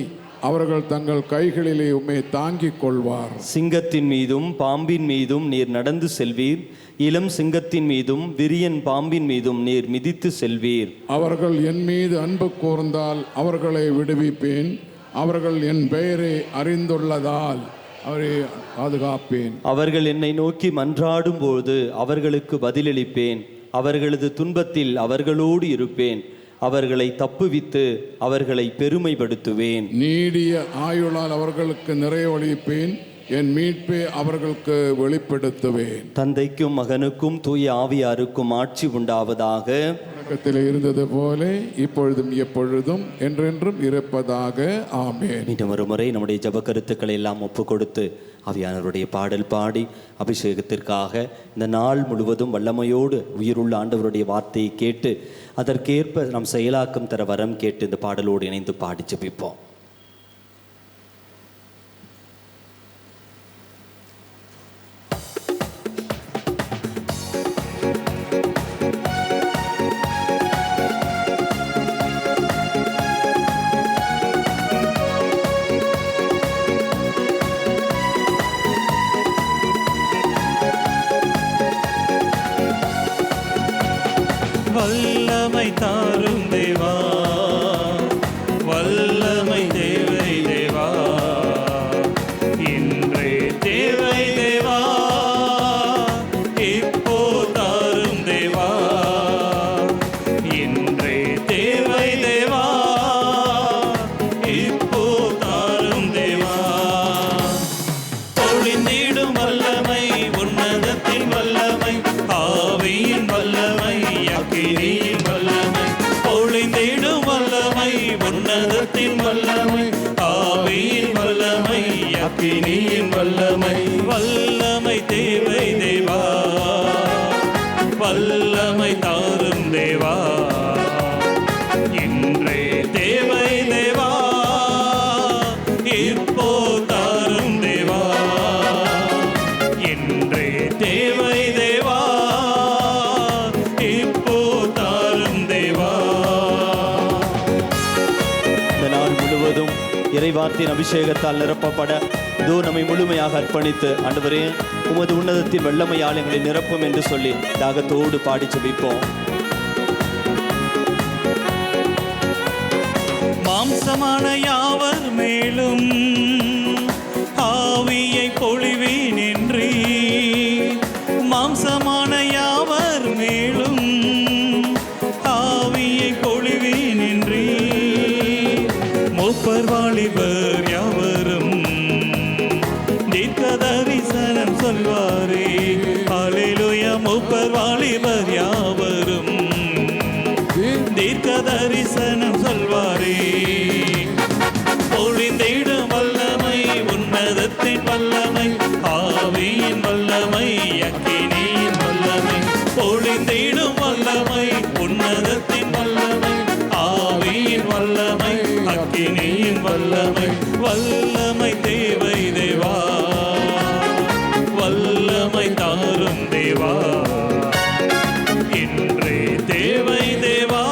அவர்கள் தங்கள் கைகளிலே உம்மை தாங்கிக் கொள்வார். சிங்கத்தின் மீதும் பாம்பின் மீதும் நீர் நடந்து செல்வீர், இளம் சிங்கத்தின் மீதும் விரியன் பாம்பின் மீதும் நீர் மிதித்து செல்வீர். அவர்கள் என் மீது அன்பு கூர்ந்தால் அவர்களை விடுவிப்பேன், அவர்கள் என் பெயரை அறிந்துள்ளதால் அவரை பாதுகாப்பேன். அவர்கள் என்னை நோக்கி மன்றாடும் போது அவர்களுக்கு பதிலளிப்பேன், அவர்களது துன்பத்தில் அவர்களோடு இருப்பேன், அவர்களை தப்புவித்து அவர்களை பெருமைப்படுத்துவேன். நீடிய ஆயுளால் அவர்களுக்கு நிறைவளிப்பேன், என் மீட்பை அவர்களுக்கு வெளிப்படுத்துவேன். தந்தைக்கும் மகனுக்கும் தூய ஆவியாருக்கும் ஆட்சி உண்டாவதாக. தொடக்கத்தில் இருந்தது போல இப்பொழுதும் எப்பொழுதும் என்றென்றும் இருப்பதாக. ஆமென். மீண்டும் ஒரு முறை நம்முடைய ஜெப கருத்துக்களை எல்லாம் ஒப்பு கொடுத்து ஆவியானவருடைய பாடல் பாடி அபிஷேகத்திற்காக இந்த நாள் முழுவதும் வல்லமையோடு உயிருள்ள ஆண்டவருடைய வார்த்தையை கேட்டு அதற்கேற்ப நாம் செயலாக்கம் தர வரம் கேட்டு இந்த பாடலோடு இணைந்து பாடி ஜெபிப்போம். வல்லமை தாரும் தேவா, வல்லமை தேவை தேவா, இன்றே தேவை தேவா, இப்போ தாரும் தேவா, இன்றே தேவை தேவா, இப்போ தாரும் தேவா. பொழிந்திடும் வல்லமை, உன்னதத்தின் வல்லமை, ஆவியின் வல்லமை, அக்கினியின் வல்லமை, பொழிந்திடும் வல்லமை, உன்னதத்தின் வல்லமை, ஆவியின் வல்லமை, அக்கினியின் வல்லமை. வல்லமை தேவை தேவா, வல்லமை தாரும் தேவா, இன்றே தேவை தேவா, இப்போ தாரும் தேவா, இன்றே தேவை தேவா, இப்போ தாரும் தேவா. இந்த நாள் முழுவதும் இறைவார்த்தையின் அபிஷேகத்தால் நிரப்பப்பட இதோ நம்மை முழுமையாக அர்ப்பணித்து, ஆண்டவரே உமது உன்னதத்தின் வல்லமையால் எங்களை நிரப்பும் என்று சொல்லி தாகத்தோடு பாடி ஜெபிப்போம். மாம்சமான யாவர் மேலும் ஆவியை பொழிவேன் என்றே, மாம்சமான யாவர் மேலும் ஆவியை பொழிவேன் என்றே, மூப்பர் வாலிபர் யாவரும் தீர்க்க தரிசனம் சொல்வாரே. அல்லேலூயா. மூப்பர் வாலிபர் யாவரும் தீர்க்க தரிசனம் சொல்வாரே. பொழிந்திடும் வல்லமை, உன்னதத்தின் வல்லமை, ஆவியின் வல்லமை, அக்கினியின் வல்லமை, பொழிந்திடும் வல்லமை, உன்னதத்தின் வல்லமை, ஆவியின் வல்லமை, அக்கினியின் வல்லமை. வல்லமை தேவை தேவா, வல்லமை தாரும் தேவா, இன்றே தேவை தேவா,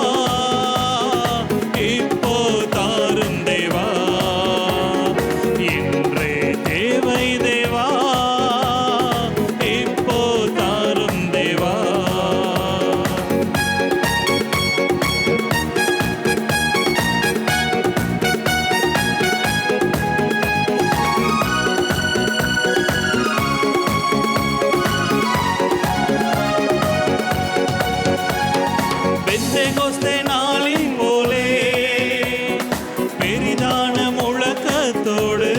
இப்போ தாரும் தேவா, இன்றே தேவை தேவா, இப்போ தாரும் தேவா. பெந்தெகோஸ்தே நாளின் போலே பெரிதான முழக்கத்தோடு,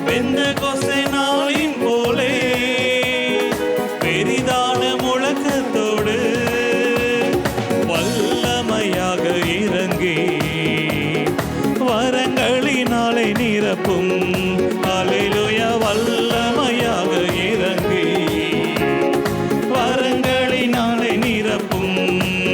பெந்தெகோஸ்தே நாளின் போலே பெரிதான முழக்கத்தோடு வல்லமையாக இறங்கி வரங்களினாலே நிரப்பும். அல்லேலூயா. வல்லமையாக இறங்கி வரங்களினாலே நிரப்பும்.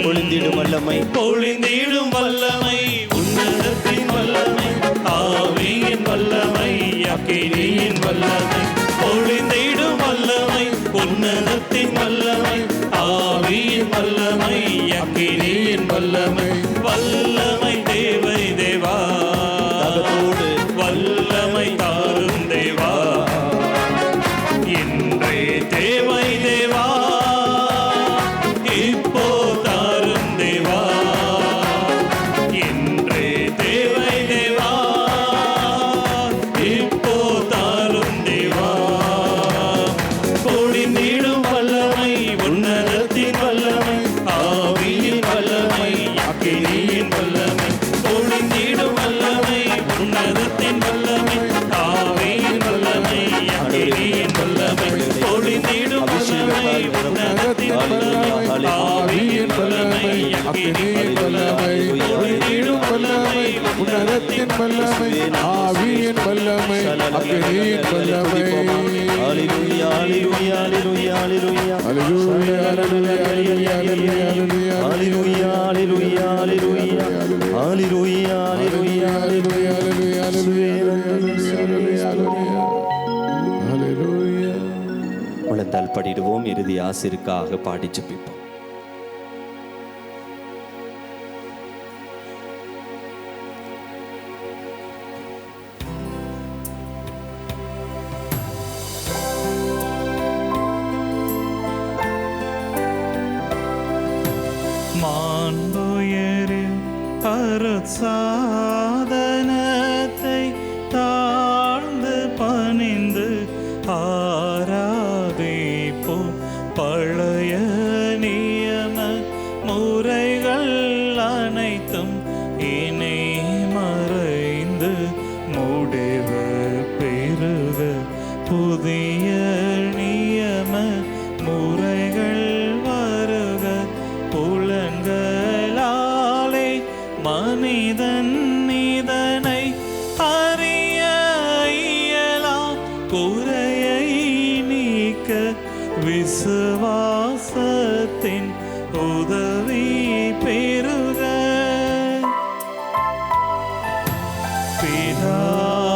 பொழிந்திடும் வல்லமை, பொழிந்திடும் வல்லமை, உன்னதத்தின் வல்லமை, ஆவியின் வல்லமை, அக்கினியின் வல்லமை, பொழிந்திடும் வல்லமை, உன்னதத்தின் வல்லமை, ஆவியின் வல்லமை, அக்கினியின் வல்லமை. வல்லமை தேவை தேவா, தேவை தேவா, இப்போ தாரும் தேவா, இன்றே தேவை தேவா, இப்போ தாரும் தேவா. பொழிந்திடும் வல்லமை, உன்னதத்தின் வல்லமை, ஆவியின் வல்லமை, அக்கினியின் வல்லமை. பொழிந்திடும் வல்லமை, உன்னதத்தின் வல்லமை, ஆவியின் வல்லமை, அக்கினியின் வல்லமை. பொழிந்திடும் வல்லமை, உன்னதத்தின் வல்லமை, ஆவியின் வல்லமை, அக்கினியின் வல்லமை. பொழிந்திடும் வல்லமை, உன்னதத்தின் வல்லமை, ஆவியின் வல்லமை, அக்கினியின் வல்லமை. ஹல்லேலூயா, ஹல்லேலூயா, ஹல்லேலூயா, ஹல்லேலூயா. ஹல்லேலூயா, ஹல்லேலூயா, ஹல்லேலூயா, ஹல்லேலூயா. ஹல்லேலூயா, ஹல்லேலூயா, ஹல்லேலூயா. ஹல்லேலூயா, ஹல்லேலூயா, ஹல்லேலூயா. முழந்தால் படிடுவோம். இறுதி ஆசிற்காக பாடி ஜெபிப்போம். மாண்புயரில் அருட்சாதனத்தை தாழ்ந்து பணிந்து ஆராதிப்போம். பழைய நியம முறைகள் அனைத்தும் இனி மறைந்து முடிவு பெறுக. புதிய நியம முறைகள் வருக. புலன்களாலே மனிதன் இதனை அறிய இயலாம். குறையை நீக்க விசுவாசத்தின் உதவி பெறுக.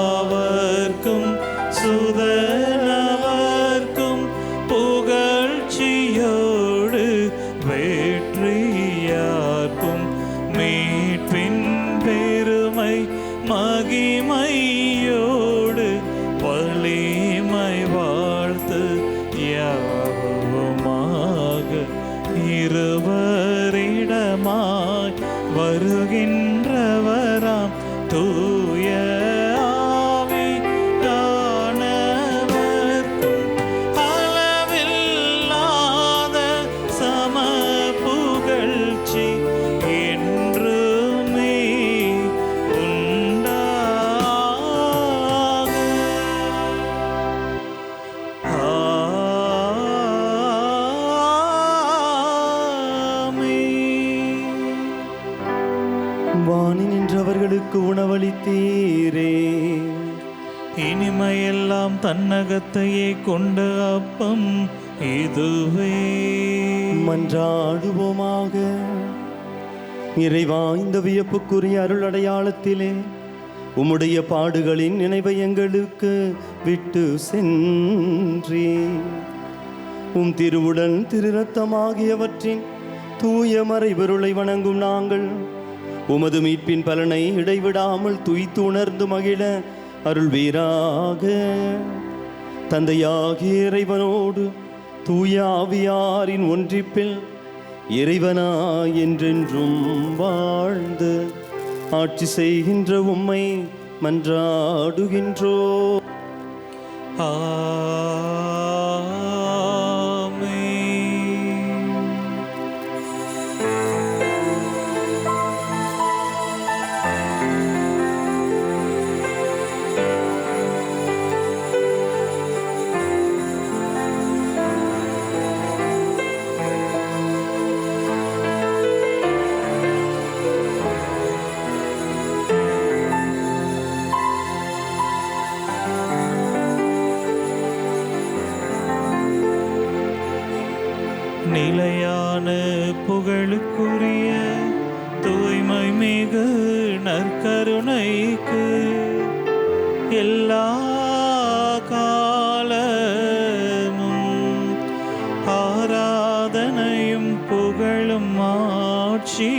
பிதாவர்க்கும் சுதனவர்க்கும் புகழ்ச்சியோடு வெற்றியார்க்கும் மீட்பின் பெருமை மகிமையோடு வலிமை வாழ்த்து யாவுமாக இருவரிடமாய் வருகின்றவராம் தூய ஆவியானவர்க்கும் அளவில்லாத சம புகழ்ச்சி என்றுமே உண்டாக. ஆமென். வானி நின்றவர்களுக்கு உணவளித்தீரே. இனிமையெல்லாம் தன்னகத்தையே கொண்ட அப்பம் இதுவே. மன்றாடுவோமாக. இறைவா, இந்த வியப்புக்குரிய அருள் அடையாளத்திலே உம்முடைய பாடுகளின் நினைவை எங்களுக்கு விட்டு சென்றே. உம் திருவுடன் திருரத்தமாகியவற்றின் தூய மறைபொருளை வணங்கும் நாங்கள் உமது மீட்பின் பலனை இடைவிடாமல் துய்த்து உணர்ந்து மகிழ அருள்வீராக. தந்தையாகிய இறைவனோடு தூய ஆவியாரின் ஒன்றிப்பில் இறைவனாய் என்றென்றும் வாழ்ந்து ஆட்சி செய்கின்ற உம்மை மன்றாடுகின்றோ. ஆமென். நிலையான புகழுக்குரிய தூய்மை மிகு நற்கருணைக்கு எல்லா காலமும் ஆராதனையும் புகழும் ஆட்சி